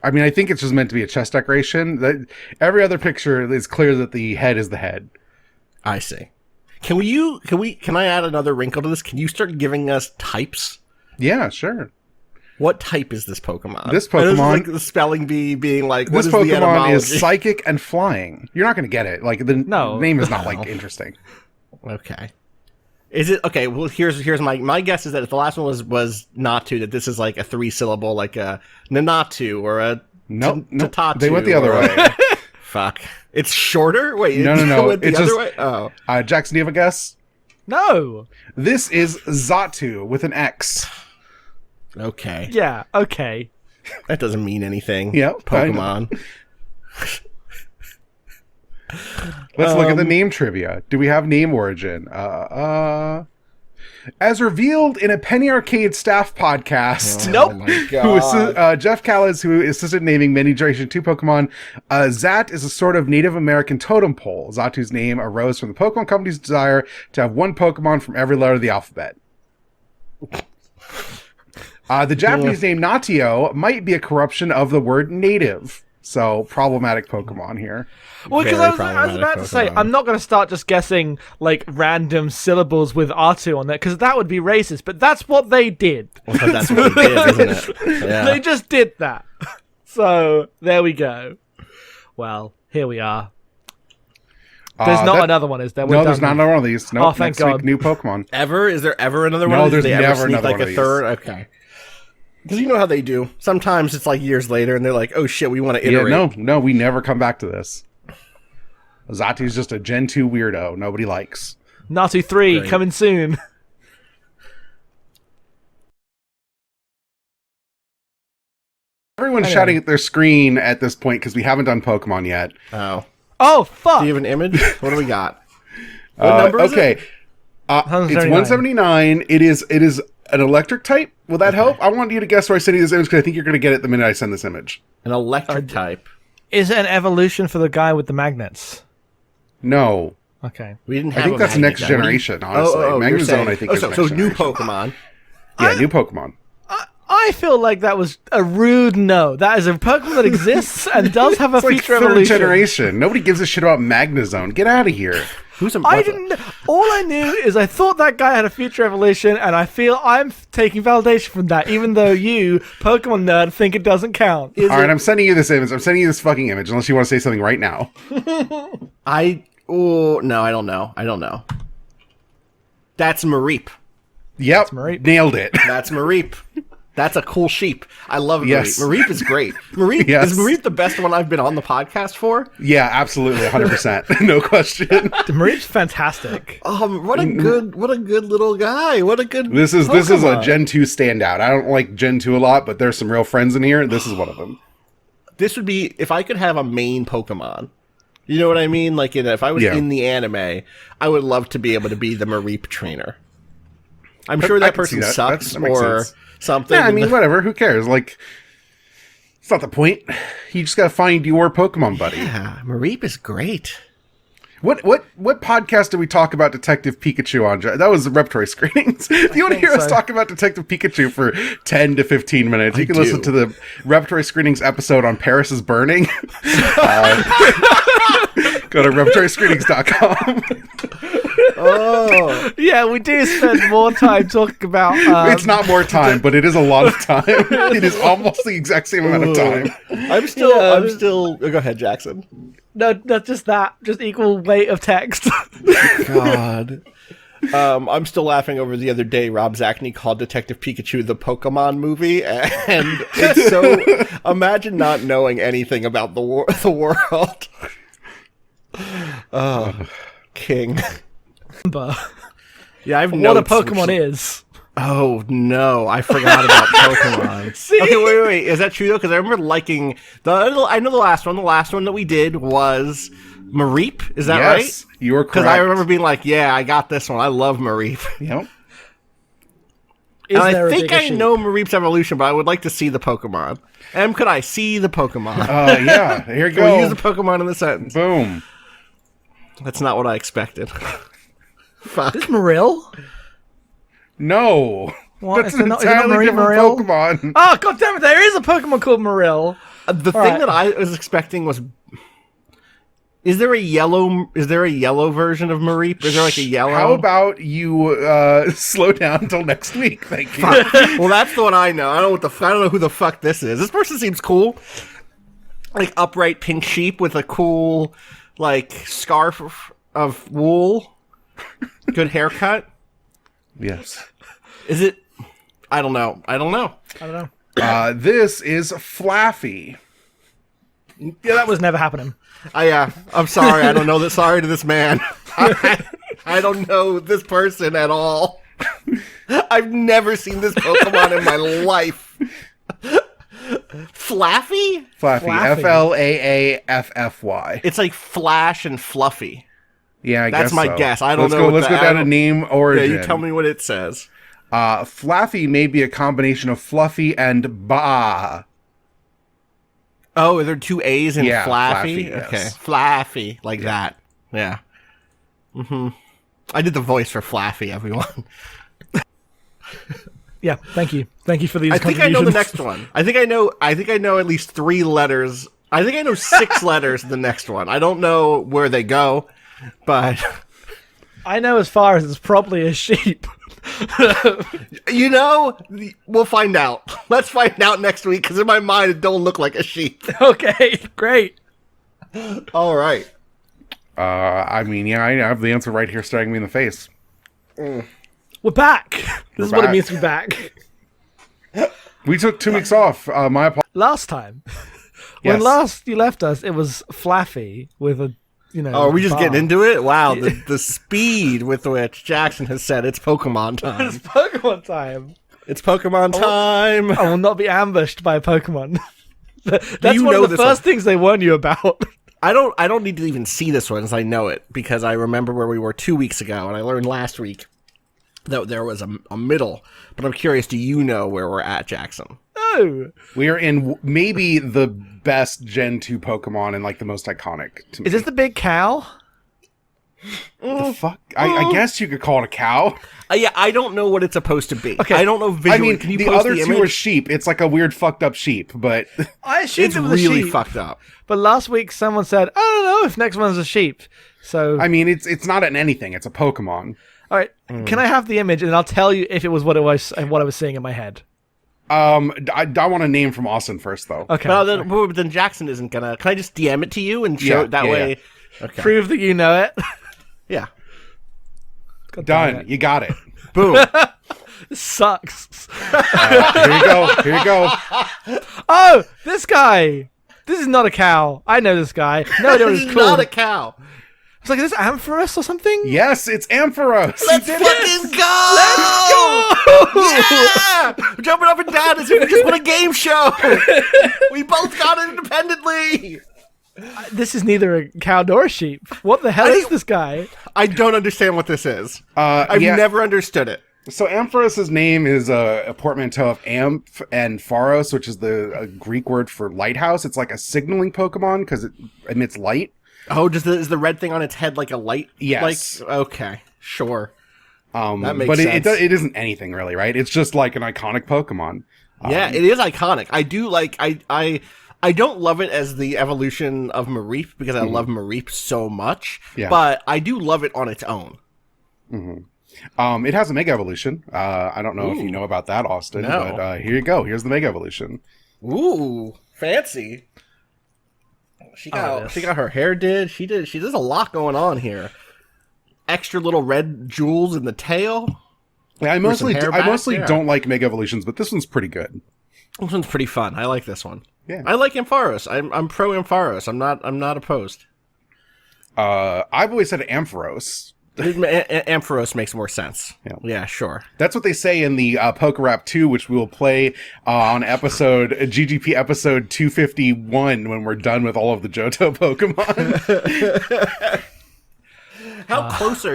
I mean, I think it's just meant to be a chest decoration. Every other picture is clear that the head is the head. I see. Can I add another wrinkle to this? Can you start giving us types? Yeah, sure. What type is this Pokemon? This Pokemon, like the spelling bee being like, what this is Pokemon the etymology? is psychic and flying. You're not going to get it. Like the name is not like interesting. Okay. Is it okay? Well, here's my guess is that if the last one was Natu, that this is like a 3-syllable, like a Nanatu or a Tatatu. They went the other way. Fuck. It's shorter. Wait, no. Went the other way. Oh, Jackson, do you have a guess? No. This is Xatu with an X. Okay. Yeah. Okay. That doesn't mean anything. Yep. Pokemon. Let's look at the name trivia. Do we have name origin? As revealed in a Penny Arcade staff podcast. Oh my God. Jeff Callis, who assisted naming many Generation 2 Pokemon, Zat is a sort of Native American totem pole. Zatu's name arose from the Pokemon Company's desire to have one Pokemon from every letter of the alphabet. The Japanese name Natio might be a corruption of the word native. So, problematic Pokemon here. Well, because I was about to say, I'm not going to start just guessing, like, random syllables with R2 on there, because that would be racist, but that's what they did. Well, that's what they did, isn't it? Yeah. They just did that. So, there we go. Well, here we are. There's not another one, is there? There's not another one of these. No, thank God. Week, new Pokemon. Is there ever another one? No, there's never another one of a these. third? Okay. Because you know how they do. Sometimes it's like years later, and they're like, "Oh shit, we want to iterate." Yeah, no, we never come back to this. Zatu's just a Gen 2 weirdo nobody likes. Natu 3 coming soon. Everyone's shouting at their screen at this point because we haven't done Pokemon yet. Oh fuck! Do you have an image? What do we got? What number is it? It's 179. It is an electric type. Will that help? I want you to guess where I send you this image because I think you're going to get it the minute I send this image. An electric type. Is it an evolution for the guy with the magnets? No. Okay. We didn't I have think that's next generation, honestly. Magnezone, I think, is so next new generation. Pokemon. Yeah, new Pokemon. I feel like that was a rude no. That is a Pokemon that exists and does have a It's like feature third evolution. generation. Nobody gives a shit about Magnezone. Get out of here. I didn't. All I knew is I thought that guy had a future evolution, and I feel I'm taking validation from that, even though you, Pokemon nerd, think it doesn't count. All right, I'm sending you this image. I'm sending you this fucking image, unless you want to say something right now. No, I don't know. That's Mareep. Yep, Mareep. nailed it. That's Mareep. That's a cool sheep. I love Mareep. Yes. Mareep is great. Mareep Yes. Is Mareep the best one I've been on the podcast for? Yeah, absolutely, 100%, no question. Mareep's fantastic. What a good little guy. What a good. This is Pokemon. a Gen 2 standout. I don't like Gen 2 a lot, but there's some real friends in here. This is one of them. This would be if I could have a main Pokemon. You know what I mean? Like if I was in the anime, I would love to be able to be the Mareep trainer. I'm sure that person sucks that makes or sense. something. Yeah, I mean, whatever. Who cares? Like, it's not the point. You just gotta find your Pokemon buddy. Yeah, Mareep is great. What podcast did we talk about Detective Pikachu on? That was the Reptoy screenings. If you want to hear us talk about Detective Pikachu for 10 to 15 minutes, you can listen to the Reptoy screenings episode on Paris is Burning. Go to reptoyscreenings.com. Oh. Yeah, we do spend more time talking about... It's not more time, but it is a lot of time. It is almost the exact same amount of time. I'm still... Go ahead, Jackson. No, not just that. Just equal weight of text. God. I'm still laughing over the other day. Rob Zachney called Detective Pikachu the Pokemon movie, and it's so... Imagine not knowing anything about the world. King. Yeah, I've what a Pokemon is. Oh no, I forgot about Pokemon. See? Okay, wait. Is that true though? Because I remember liking I know the last one. The last one that we did was Mareep. Is that right? Yes, you are correct. Because I remember being like, "Yeah, I got this one. I love Mareep." Yep. And I think I know Mareep's evolution, but I would like to see the Pokemon. Could I see the Pokemon? Yeah, here you Can go. we use the Pokemon in the sentence? Boom. That's not what I expected. Fuck. Is this Marill? No. What? That's Is an it not entirely Mareep different Marill? Pokemon. Oh, god damn it, there is a Pokemon called Marill. The thing that I was expecting was. Is there a yellow version of Mareep? Is there like a yellow? How about you slow down until next week? Thank you. Well, that's the one I know. I don't know who the fuck this is. This person seems cool. Like upright pink sheep with a cool like scarf of wool. Good haircut. Yes. Is it? I don't know. This is Flaffy. Yeah, that was never happening. I'm sorry. I don't know that. Sorry to this man. I don't know this person at all. I've never seen this Pokemon in my life. Flaffy? Flaffy. Flaffy. It's like Flash and Fluffy. Yeah, I That's guess my so. guess. I don't know. Let's go down to name origin. Yeah, you tell me what it says. Flaffy may be a combination of Fluffy and Ba. Oh, are there two A's in Flaffy? Flaffy, yes. Okay, Flaffy, like that. Yeah. I did the voice for Flaffy, everyone. Yeah, thank you for these. I think I know the next one. I think I know at least 3 letters. I think I know 6 letters in the next one. I don't know where they go, but I know as far as it's probably a sheep. We'll find out. Let's find out next week, because in my mind it don't look like a sheep. Okay, great. All right. I have the answer right here staring me in the face. We're back. This is what it means to be back. We took 2 weeks off. My apologies. Last time, when last you left us, it was Flaffy with a, Oh, are we just getting into it? Wow, the speed with which Jackson has said it's Pokemon time. It's Pokemon time. It's Pokemon time. I will not be ambushed by a Pokemon. That's you one know of the first things they warn you about. I don't need to even see this one, as I know it, because I remember where we were 2 weeks ago, and I learned last week that there was a middle. But I'm curious, do you know where we're at, Jackson? No. We are in maybe the best Gen 2 Pokemon and like the most iconic to me. Is this the big cow? The fuck? I guess you could call it a cow. Yeah, I don't know what it's supposed to be. Okay. I don't know visually. Can you the post other the two image? are sheep. It's like a weird fucked up sheep, but I assumed It's it was a really sheep. fucked up. But last week someone said, I don't know if next one's a sheep. So I mean, it's not an anything. It's a Pokemon. all right, can I have the image and I'll tell you if it was what it was and what I was seeing in my head. I want a name from Austin first, though. Okay. Well, then Jackson isn't gonna. Can I just DM it to you and show it that way? Yeah. Okay. Prove that you know it. Yeah. God damn Done. it. You got it. Boom. This sucks. Here you go. Here you go. Oh, this guy. This is not a cow. I know this guy. No, it was This is cool. not a cow. It's like, is this Ampharos or something? Yes, it's Ampharos. Let's fucking go! Let's go! Yeah! We're jumping up and down as if we just won a game show. We both got it independently. This is neither a cow nor a sheep. What the hell is this guy? I don't understand what this is. I've never understood it. So Ampharos' name is a portmanteau of Amph and Pharos, which is the Greek word for lighthouse. It's like a signaling Pokemon because it emits light. Oh, is the red thing on its head like a light? Yes. Like, okay, sure. That makes but sense. it isn't anything really, right? It's just like an iconic Pokemon. Yeah, it is iconic. I do like. I don't love it as the evolution of Mareep because I love Mareep so much. Yeah. But I do love it on its own. It has a Mega Evolution. I don't know if you know about that, Austin. No. But here you go. Here's the Mega Evolution. Ooh, fancy. She got her hair did. She does a lot going on here. Extra little red jewels in the tail. Yeah, I mostly Yeah. don't like Mega Evolutions, but this one's pretty good. This one's pretty fun. I like this one. Yeah. I like Ampharos. I'm pro Ampharos. I'm not opposed. I've always said Ampharos. Ampharos makes more sense. Yeah, sure. That's what they say in the PokeRap 2, which we will play on GGP episode 251 when we're done with all of the Johto Pokemon. How close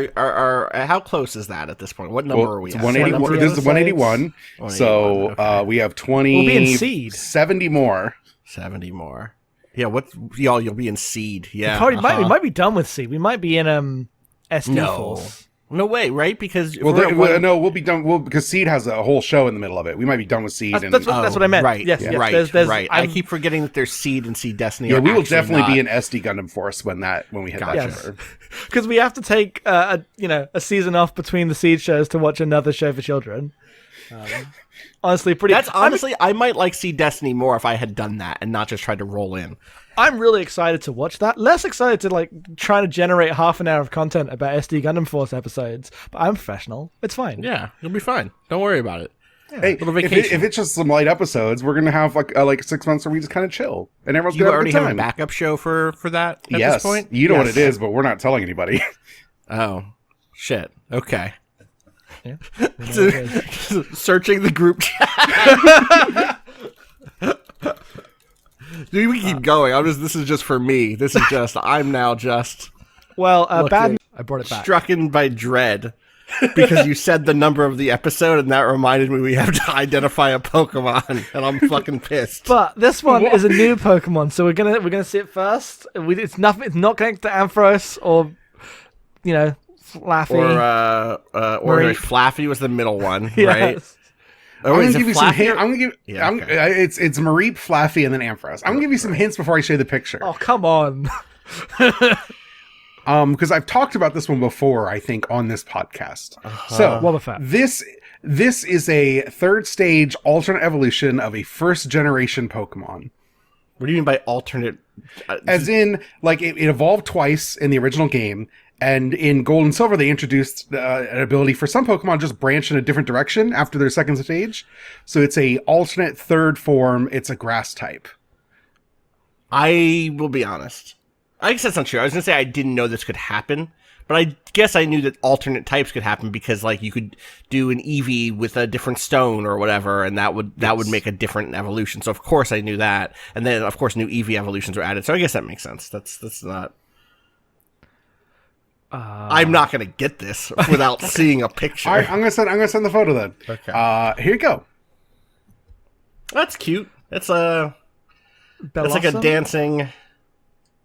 how close is that at this point? What number are we at? 181. This is 181. So okay. we have 20. We'll be in seed. 70 more. 70 more. Yeah, you'll be in seed. Yeah. We might be done with seed. We might be in SD No. Force. No way, right? Because we'll be done. Because Seed has a whole show in the middle of it. We might be done with Seed. That's what I meant. Right, yes, yeah. yes. Right. I keep forgetting that there's Seed and Seed Destiny. Yeah, we will definitely be in SD Gundam Force when we hit that show. Because we have to take a season off between the Seed shows to watch another show for children. Honestly, I might like Seed Destiny more if I had done that and not just tried to roll in. I'm really excited to watch that. Less excited to try to generate half an hour of content about SD Gundam Force episodes. But I'm professional. It's fine. Yeah, you'll be fine. Don't worry about it. Yeah. Hey, if it's just some light episodes, we're gonna have like 6 months where we just kind of chill, and everyone's gonna have a good time. You already have a backup show for that at yes, this point? You know what it is, but we're not telling anybody. Oh, shit. Okay. Yeah. Searching the group chat. Dude, we keep going. This is just for me. This is just, I'm now just... Well, bad... I brought it back. Strucken by dread. Because you said the number of the episode, and that reminded me we have to identify a Pokemon, and I'm fucking pissed. But this one is a new Pokemon, so we're gonna see it first. It's not connected to Ampharos or, Flaffy. Or Flaffy was the middle one, yes. Right? I'm gonna give you some hints. It's Mareep, Flaffy, and then Ampharos. I'm gonna give you some hints before I show you the picture. Oh, come on. Because I've talked about this one before, I think, on this podcast. So this is a third stage alternate evolution of a first generation Pokemon. What do you mean by alternate? As in, it evolved twice in the original game. And in Gold and Silver, they introduced an ability for some Pokemon just branch in a different direction after their second stage. So it's a alternate third form. It's a grass type. I will be honest. I guess that's not true. I was going to say I didn't know this could happen. But I guess I knew that alternate types could happen because, you could do an Eevee with a different stone or whatever, and that would make a different evolution. So, of course, I knew that. And then, of course, new Eevee evolutions were added. So I guess that makes sense. That's not... I'm not going to get this without seeing a picture. All right, I'm going to send the photo then. Okay. Here you go. That's cute. It's like a dancing...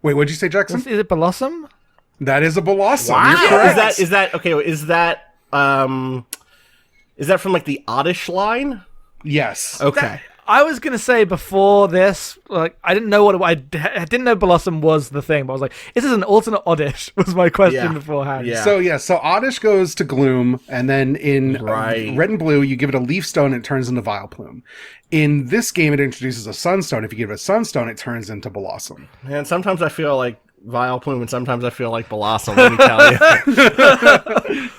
Wait, what'd you say, Jackson? Is it Blossom? That is a Blossom. Wow. You're correct. Is that from the Oddish line? Yes. Okay. I was gonna say before this, I didn't know I didn't know Blossom was the thing, but I was like, is this an alternate Oddish? Was my question beforehand. Yeah. So Oddish goes to Gloom, and then in Red and Blue, you give it a Leaf Stone, and it turns into Vileplume. In this game, it introduces a Sunstone. If you give it a Sunstone, it turns into Blossom. Man, sometimes I feel like Vileplume, and sometimes I feel like Blossom. Let me tell you.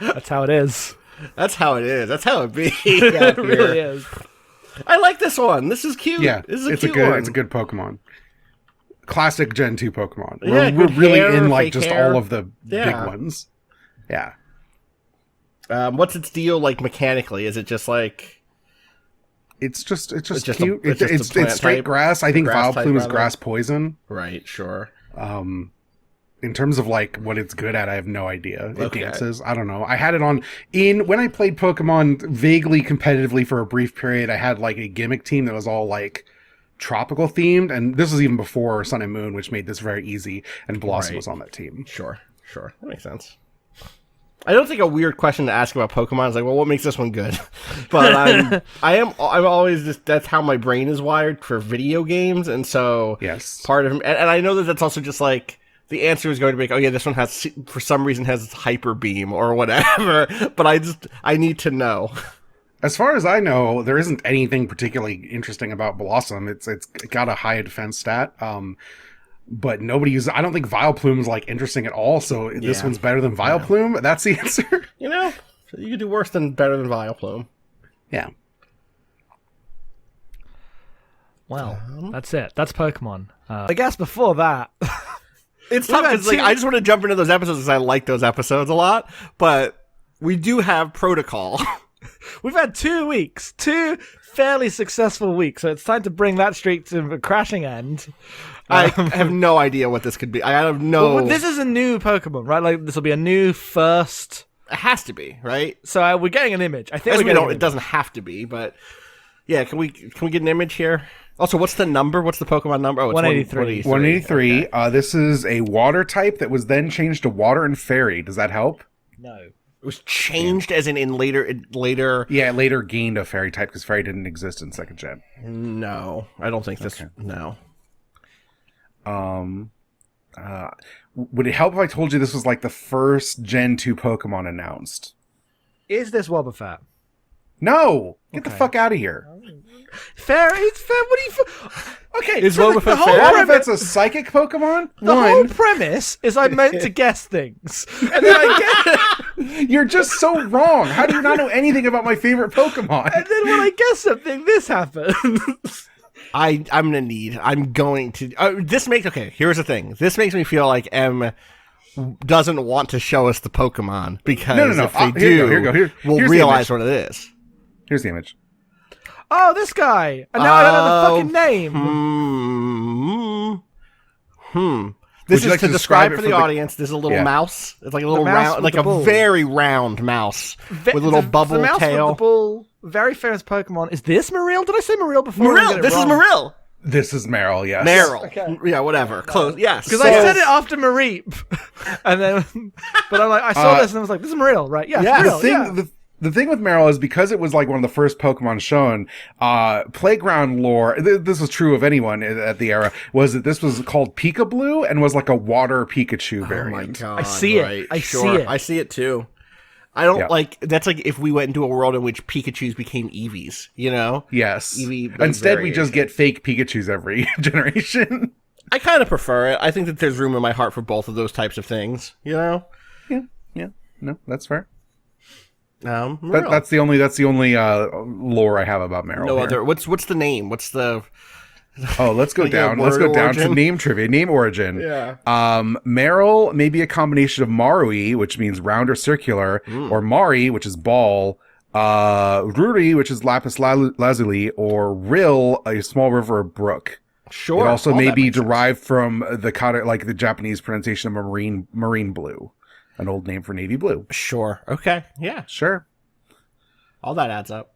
That's how it is. That's how it is. That's how it be. It really is. I like this one. This is cute. Yeah, this is a cute one. It's a good Pokemon. Classic Gen 2 Pokemon. Yeah, we're really in fake hair. all of the big ones. Yeah. What's its deal mechanically? Is it just It's just just cute. it's straight type, grass. I think Vileplume is rather. grass poison. Right. Sure. In terms of what it's good at, I have no idea. It dances. I don't know. I had it on when I played Pokemon vaguely competitively for a brief period. I had a gimmick team that was all tropical themed, and this was even before Sun and Moon, which made this very easy. And Blossom was on that team. Sure. That makes sense. I don't think a weird question to ask about Pokemon is what makes this one good? But I'm always just, that's how my brain is wired for video games, and so part of, and I know that that's also just the answer is going to be, this one has, for some reason, has Hyper Beam or whatever, but I need to know. As far as I know, there isn't anything particularly interesting about Blossom. It's got a high defense stat, but I don't think Vileplume is interesting at all, so this one's better than Vileplume. That's the answer. You could do worse than better than Vileplume. Yeah. Well, that's it. That's Pokemon. I guess before that... It's tough because I just want to jump into those episodes because I like those episodes a lot, but we do have Protocol. We've had 2 weeks, 2 fairly successful weeks, so it's time to bring that streak to a crashing end. I have no idea what this could be. I have no... Well, this is a new Pokemon, right? This will be a new first... It has to be, right? So we're getting an image. I think it doesn't have to be, but... Yeah, can we get an image here? Also, what's the number? What's the Pokemon number? Oh, it's 183. 183. Okay. This is a water type that was then changed to water and fairy. Does that help? No. It was changed as in later. Yeah, it later gained a fairy type because fairy didn't exist in second gen. No, I don't think this. Okay. No. Would it help if I told you this was like the first Gen 2 Pokemon announced? Is this Wobbuffet? No! Get the fuck out of here. Fair, it's fair. What do you... Okay, Is so Wobbuffet the whole fair? Wobbuffet's a psychic Pokemon? The whole premise is I'm meant to guess things. And then I get... You're just so wrong. How do you not know anything about my favorite Pokemon? And then when I guess something, this happens. I'm going to. This makes. Okay, here's the thing. This makes me feel like M doesn't want to show us the Pokemon because No. if they Here you go. we'll Here's realize what it is. Here's the image. Oh, this guy. And now I don't know the fucking name. This is like to to describe describe it for for the the- audience. This is a little mouse. It's like a little mouse round, with like the a ball. very round mouse with a little bubble the mouse tail. With the ball, very famous Pokemon. Is this Marill? Did I say Marill before? Marill. This is Marill. This is Meryl, yes. Meryl. Okay. Yeah, whatever. Close. Yes. Because I said it after Mareep. And then, but I'm like, I saw this and I was like, this is Marill, right? Yeah, Yeah. Marill, The thing with Meryl is because it was like one of the first Pokemon shown, playground lore, this was true of anyone at the era, was that this was called Pika-Blue and was like a water Pikachu variant. Oh my god! I see it. Right. I Sure. see it. I see it too. I don't Yeah. like. That's like if we went into a world in which Pikachus became Eevees. You know? Yes. Eevee Instead, we just variation. get fake Pikachus every generation. I kind of prefer it. I think that there's room in my heart for both of those types of things. You know? Yeah. No, that's fair. Marill. That's the only lore I have about Meryl. no here. other. What's the name? What's the? Oh, let's go Like a down. Let's word go down to origin? name trivia, name origin. Yeah. Meryl may be a combination of Marui, which means round or circular, or Mari, which is ball, Ruri, which is lapis lazuli, or Rill, a small river or brook. Sure. It also all may that be makes sense. derived from the Japanese pronunciation of marine blue, an old name for navy blue. Sure. Okay. Yeah. Sure. All that adds up.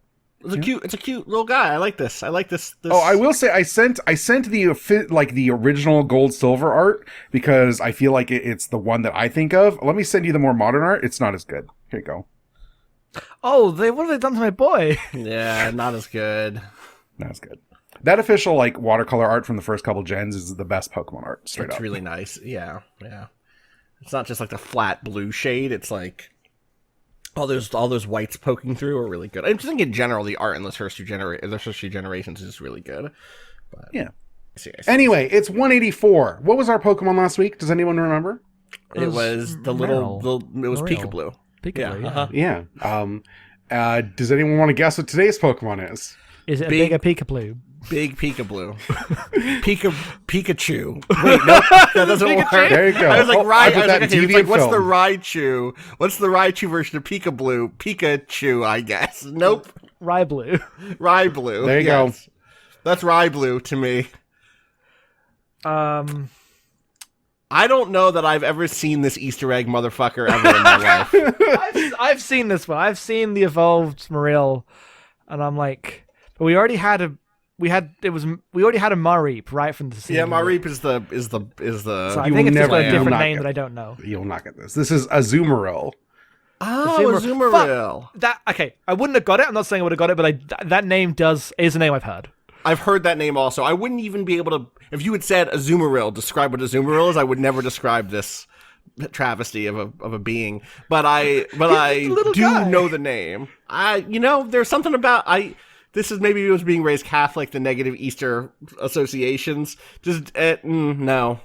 It's a cute little guy. I like this. Oh, I will say I sent the original gold silver art because I feel like it's the one that I think of. Let me send you the more modern art. It's not as good. Here you go. Oh, what have they done to my boy? Yeah, not as good. Not as good. That official watercolor art from the first couple gens is the best Pokemon art. Straight It's up. really nice. Yeah. It's not just like the flat blue shade. It's like all those whites poking through are really good. I just think in general the art in the first two generations is really good. But Yeah. I see. Anyway, it's 184. What was our Pokemon last week? Does anyone remember? It was the Marill. it was Marill. Pika-Blue. Peekaboo, yeah. Yeah. Does anyone want to guess what today's Pokemon is? Is it a Big- bigger Peekaboo? Big Pika-Blue. Pikachu. Wait, no, that doesn't work. There you go. I was like, Oh, I put I was that like, in okay, TV it's like and what's the film. Raichu? What's the Raichu version of Pika-Blue? Pikachu, I guess. Nope. Ryblue. Raiblue. There you go. That's Raiblue to me. Um, I don't know that I've ever seen this Easter egg motherfucker ever in my life. I've seen this one. I've seen the evolved Marill, and I'm like, but we already had a Mareep right from the scene. Yeah, Mareep is the So I You think will it's just got never- a you will different not name get that I don't know. You'll not get this. This is Azumarill. Azumarill. Okay, I wouldn't have got it. I'm not saying I would have got it, but that name is a name I've heard. I've heard that name also. I wouldn't even be able to. If you had said Azumarill, describe what Azumarill is, I would never describe this travesty of a being. But I little do guy. know the name. There's something about This is maybe it was being raised Catholic, the negative Easter associations. Just no.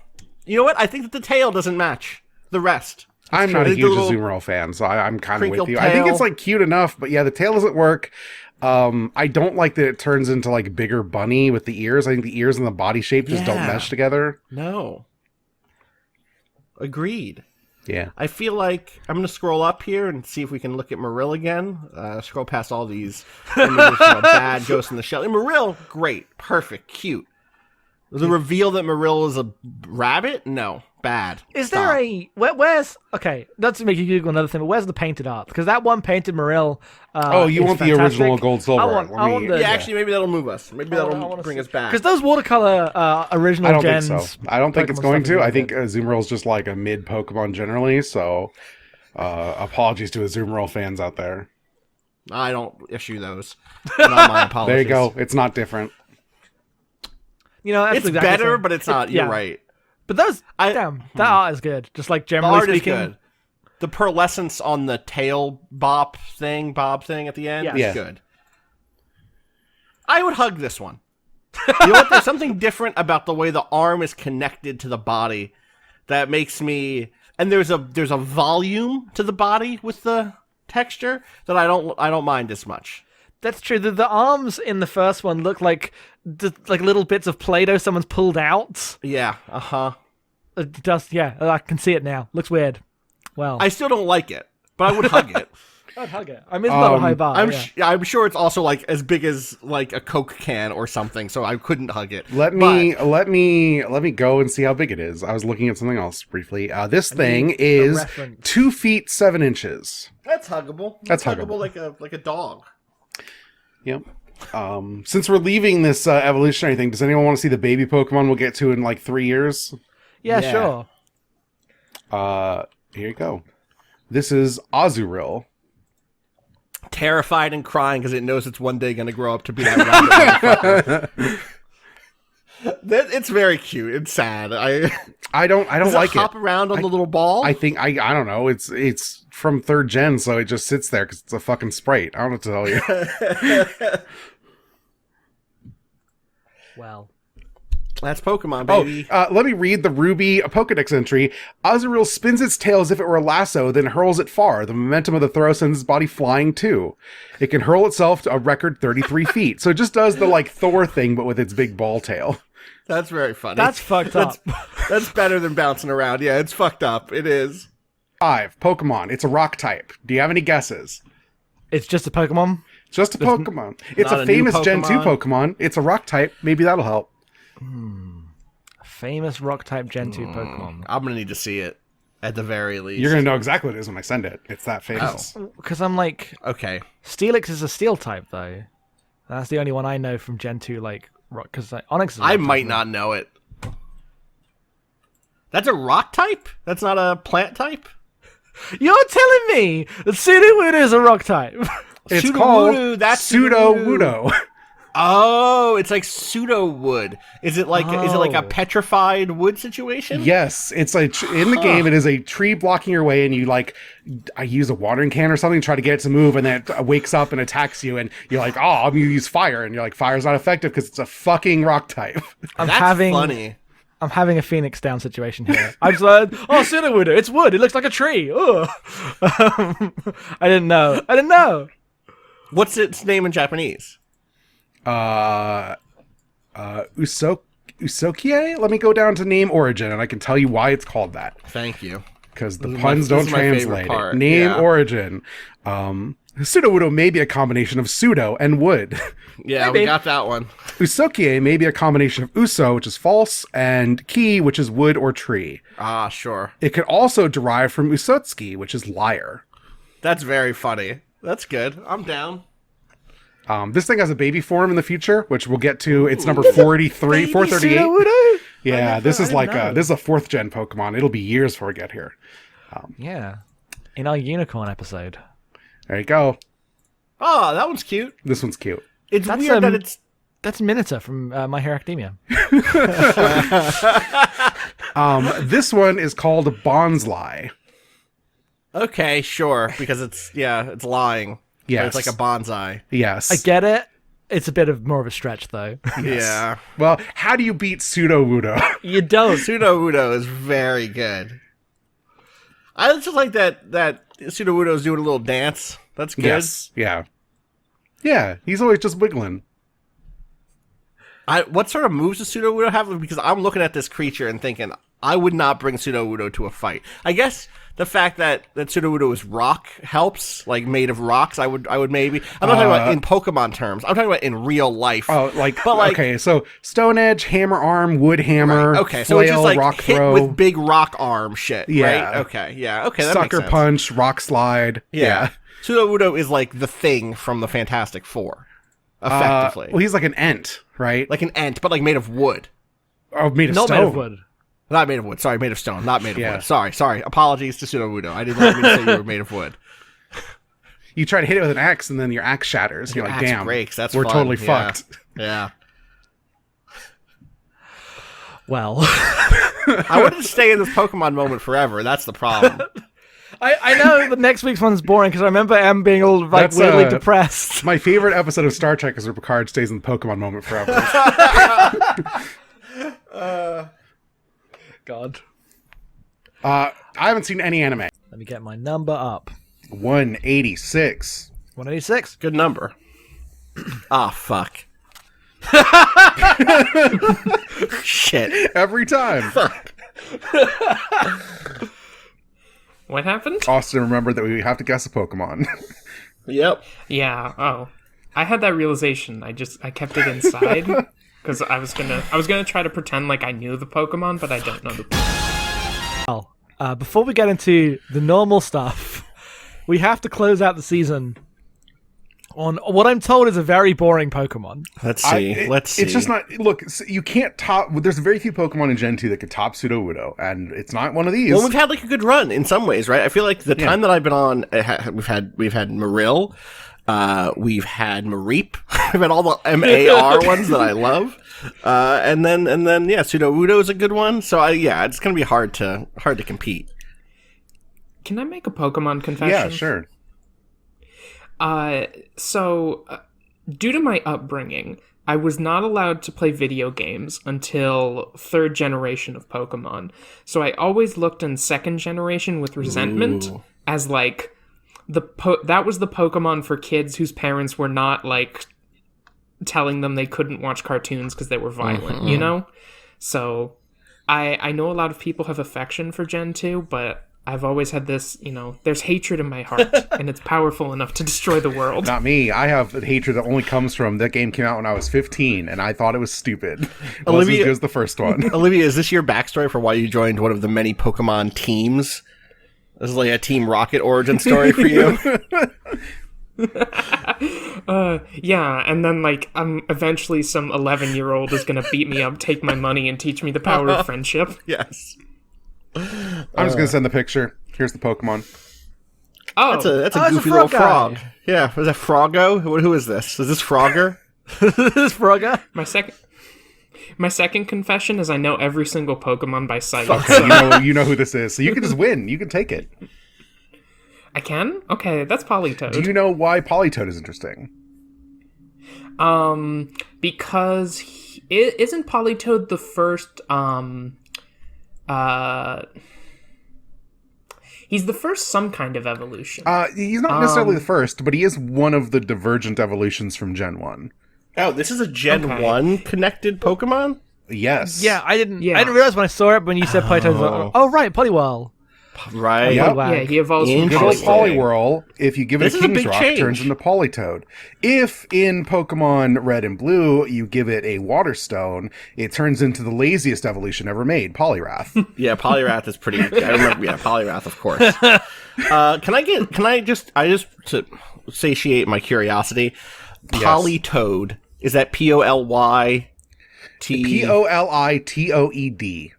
You know what? I think that the tail doesn't match the rest. I'm not a The huge little Azumarill fan, so I'm kind of with crinkled you. I think tail. it's like cute enough, but yeah, the tail doesn't work. I don't like that it turns into like bigger bunny with the ears. I think the ears and the body shape just don't Yeah. mesh together. No. Agreed. Yeah. I feel like I'm going to scroll up here and see if we can look at Marill again. Scroll past all these images from a bad Ghost in the Shell. And Marill, great, perfect, cute. The reveal that Marill is a rabbit? No, bad. Is Stop. there where's okay? Not to make you Google another thing, but where's the painted art? Because that one painted Marill. You want the original gold silver? I want the Yeah, actually, maybe that'll move us. Maybe I that'll wanna bring see- us back. Because those watercolor original I don't gens. think so. I don't think it's Pokemon going stuff to. is I think really Azumarill's just like a mid Pokemon generally. So Apologies to Azumarill fans out there. I don't issue those. Not my apologies. There you go. It's not different. You know, that's It's exactly better, the same. but it's not. You're right. But that art is good. Just like The generally art speaking. is good. The pearlescence on the tail bob thing at the end is good. I would hug this one. You know what? There's something different about the way the arm is connected to the body that makes me. And there's a volume to the body with the texture that I don't mind as much. That's true. The arms in the first one look like little bits of Play-Doh someone's pulled out. Yeah. It does. Yeah, I can see it now. Looks weird. Well, I still don't like it, but I would hug it. I'd hug it. I mean, it's not a high bar. I'm sure it's also like as big as like a Coke can or something, so I couldn't hug it. Let me go and see how big it is. I was looking at something else briefly. This thing is 2 feet 7 inches. That's huggable. That's huggable. like a dog. Yep. Since we're leaving this evolutionary thing, does anyone want to see the baby Pokemon we'll get to in like 3 years? Yeah, sure. Here you go. This is Azurill. Terrified and crying because it knows it's one day going to grow up to be that rabbit. It's very cute. It's sad. I don't like it. Hop around on the little ball. I think I don't know. It's from 3rd gen, so it just sits there because it's a fucking sprite. I don't know what to tell you. Well. That's Pokemon, baby. Let me read the Ruby Pokedex entry. Azurill spins its tail as if it were a lasso, then hurls it far. The momentum of the throw sends its body flying too. It can hurl itself to a record 33 feet. So it just does the like Thor thing, but with its big ball tail. That's very funny. That's fucked up. That's better than bouncing around. Yeah, it's fucked up. It is. 5. Pokemon. It's a rock type. Do you have any guesses? It's just a Pokemon? Just a Pokemon. It's a famous Gen 2 Pokemon. It's a rock type. Maybe that'll help. Famous rock type Gen 2 Pokemon. I'm going to need to see it at the very least. You're going to know exactly what it is when I send it. It's that famous. Because I'm like... Okay. Steelix is a steel type, though. That's the only one I know from Gen 2, like, rock. Because Onyx is a rock I type, might not know it. That's a rock type? That's not a plant type? You're telling me that Sudowoodo is a rock type? It's Sudowoodo, called Pseudo-Wudo. Oh, it's like pseudo wood. Is it like a petrified wood situation? Yes, it's in the game. It is a tree blocking your way, and you I use a watering can or something, try to get it to move, and then it wakes up and attacks you, and you're like, oh, I'm gonna use fire, and you're like, fire's not effective because it's a fucking rock type. That's funny. I'm having a Phoenix Down situation here. I just like, Sudowoodo, it's wood. It looks like a tree. I didn't know. What's its name in Japanese? Usokie? Let me go down to name origin, and I can tell you why it's called that. Thank you. Because the puns don't translate it. Name origin. Sudowoodo may be a combination of pseudo and wood. Yeah, we got that one. Usokie may be a combination of uso, which is false, and ki, which is wood or tree. Ah, sure. It could also derive from usotsuki, which is liar. That's very funny. That's good. I'm down. This thing has a baby form in the future, which we'll get to. It's number 43, 438. Yeah, this is a 4th gen Pokemon. It'll be years before we get here. Yeah, in our unicorn episode. There you go. Oh, that one's cute. This one's cute. It's weird that it's... That's Minotaur from My Hero Academia. This one is called Bonsly. Okay, sure, because it's lying. Yes. But it's like a bonsai. Yes. I get it. It's a bit of more of a stretch, though. Yes. Yeah. Well, how do you beat Sudowoodo? You don't. Sudowoodo is very good. I just like that Sudowoodo's doing a little dance. That's good. Yes. Yeah. Yeah, he's always just wiggling. What sort of moves does Sudowoodo have? Because I'm looking at this creature and thinking, I would not bring Sudowoodo to a fight. I guess the fact that Sudowoodo is rock helps, like made of rocks. I would maybe. I'm not talking about in Pokemon terms. I'm talking about in real life. Oh, okay. So Stone Edge, Hammer Arm, Wood Hammer. Right. Okay, so flail, it's just like rock hit throw with big rock arm shit. Yeah. Right? Okay. Yeah. Okay. That Sucker makes sense. Punch, Rock Slide. Yeah. Sudowoodo is like the thing from the Fantastic Four, effectively. Well, he's like an Ent, right? Like an Ent, but like made of wood. Oh, made of Not stone. made of wood. Not made of wood. Sorry, made of stone. Not made of Yeah. wood. Sorry. Apologies to Pseudo-Wudo. I did not mean to say you were made of wood. You try to hit it with an axe, and then your axe shatters. You're Your like, axe damn, breaks. That's we're fun. totally Yeah. fucked. Yeah. Well, I wanted to stay in this Pokemon moment forever. That's the problem. I know the next week's one's boring because I remember Em being all like That's, weirdly depressed. My favorite episode of Star Trek is where Picard stays in the Pokemon moment forever. God. I haven't seen any anime. Let me get my number up. 186. 186. Good number. Ah, fuck. Shit. Every time. Fuck. What happened? Austin remembered that we have to guess a Pokemon. Yep. Yeah. Oh, I had that realization. I kept it inside because I was gonna try to pretend like I knew the Pokemon, but I don't know the. Before we get into the normal stuff, we have to close out the season on what I'm told is a very boring Pokemon. Let's see. It's just not. Look, you can't top. There's very few Pokemon in Gen 2 that could top Pseudo-Wudo, and it's not one of these. Well, we've had like a good run in some ways, right? I feel like the time that I've been on, we've had Marill, we've had Mareep, we've had all the MAR ones that I love, and then yeah, Pseudo-Wudo is a good one. So it's gonna be hard to compete. Can I make a Pokemon confession? Yeah, sure. Due to my upbringing, I was not allowed to play video games until 3rd generation of Pokemon. So I always looked in 2nd generation with resentment as like that was the Pokemon for kids whose parents were not like telling them they couldn't watch cartoons because they were violent, you know? So I know a lot of people have affection for Gen 2, but I've always had this, there's hatred in my heart, and it's powerful enough to destroy the world. Not me. I have hatred that only comes from that game came out when I was 15, and I thought it was stupid. It wasn't as good as the first one. Olivia, is this your backstory for why you joined one of the many Pokemon teams? This is like a Team Rocket origin story for you? Yeah, and then eventually some 11-year-old is gonna beat me up, take my money, and teach me the power of friendship. Yes. I'm just gonna send the picture. Here's the Pokemon. Oh, That's a it's a goofy frog little frog. Yeah, is that Froggo? Who is this? Is this Frogger? This Frogger. My second confession is I know every single Pokemon by sight. You know who this is, so you can just win. You can take it. I can? Okay, that's Politoed. Do you know why Politoed is interesting? Because isn't Politoed the first he's the first some kind of evolution. He's not necessarily the first, but he is one of the divergent evolutions from Gen 1. Oh, this is a Gen 1 connected Pokemon? Yes. Yeah, I didn't realize when I saw it when you said Politoed. Right, Poliwhirl. Right. Yep. Yeah, he evolves from Good old Interesting. Poliwhirl, if you give it This a is a King's big Rock, change. turns into Politoed. If in Pokemon Red and Blue, you give it a Water Stone, it turns into the laziest evolution ever made, Poliwrath. Yeah, Poliwrath is pretty. I remember. Yeah, Poliwrath, of course. To satiate my curiosity, Politoed, is that Polyt? Politoed.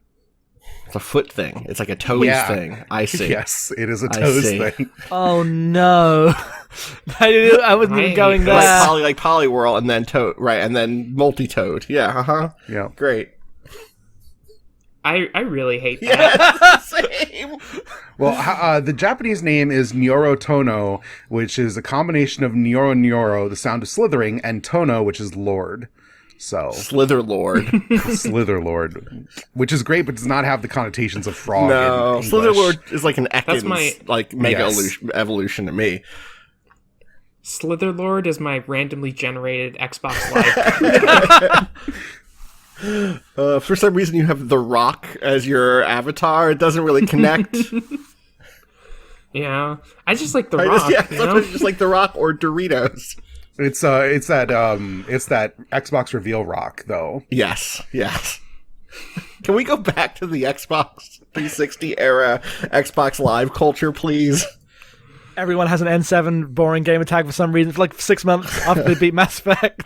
It's a foot thing. It's like a toes thing. I see. Yes, it is a toes see. thing. Oh no! I wasn't even going there. Like Poliwhirl, and then toad, right, and then multi-toad. Yeah, Yeah. Great. I really hate that. Yeah, same. Well, the Japanese name is Nyorotono, which is a combination of Nyoro, the sound of slithering, and Tono, which is Lord. So Slither Lord. Slither Lord, which is great, but does not have the connotations of frog. No, in Slither English. Lord is like an Ekans, mega evolution to me. Slitherlord is my randomly generated Xbox Live. For some reason, you have The Rock as your avatar. It doesn't really connect. Yeah, I just like the Rock. Sometimes just like The Rock or Doritos. It's that Xbox reveal rock though. Yes. Can we go back to the Xbox 360 era Xbox Live culture, please? Everyone has an N7 boring gamer tag for some reason for like 6 months after they beat Mass Effect.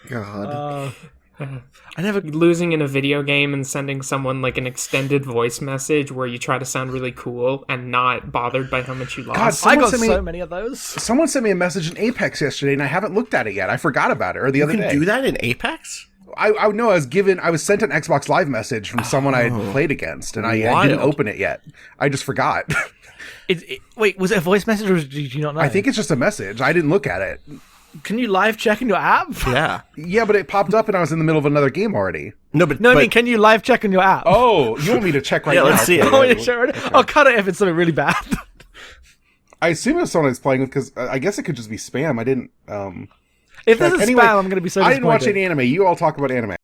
God. I never. Losing in a video game and sending someone like an extended voice message where you try to sound really cool and not bothered by how much you lost. I got so many of those. Someone sent me a message in Apex yesterday, and I haven't looked at it yet. I forgot about it, or the other day. You can do that in Apex? I know I was sent an Xbox Live message from someone I had played against, and I didn't open it yet. I just forgot. Wait, was it a voice message or did you not know? I think it's just a message. I didn't look at it. Can you live check in your app? Yeah. Yeah, but it popped up and I was in the middle of another game already. No, but I mean, can you live check in your app? Oh, you want me to check right now? Yeah, let's see it. Oh, yeah, sure. Okay. I'll cut it if it's something really bad. I assume it's someone I was playing with because I guess it could just be spam. I didn't. If this is Anyway, spam, I'm going to be so disappointed. I didn't watch any anime. You all talk about anime.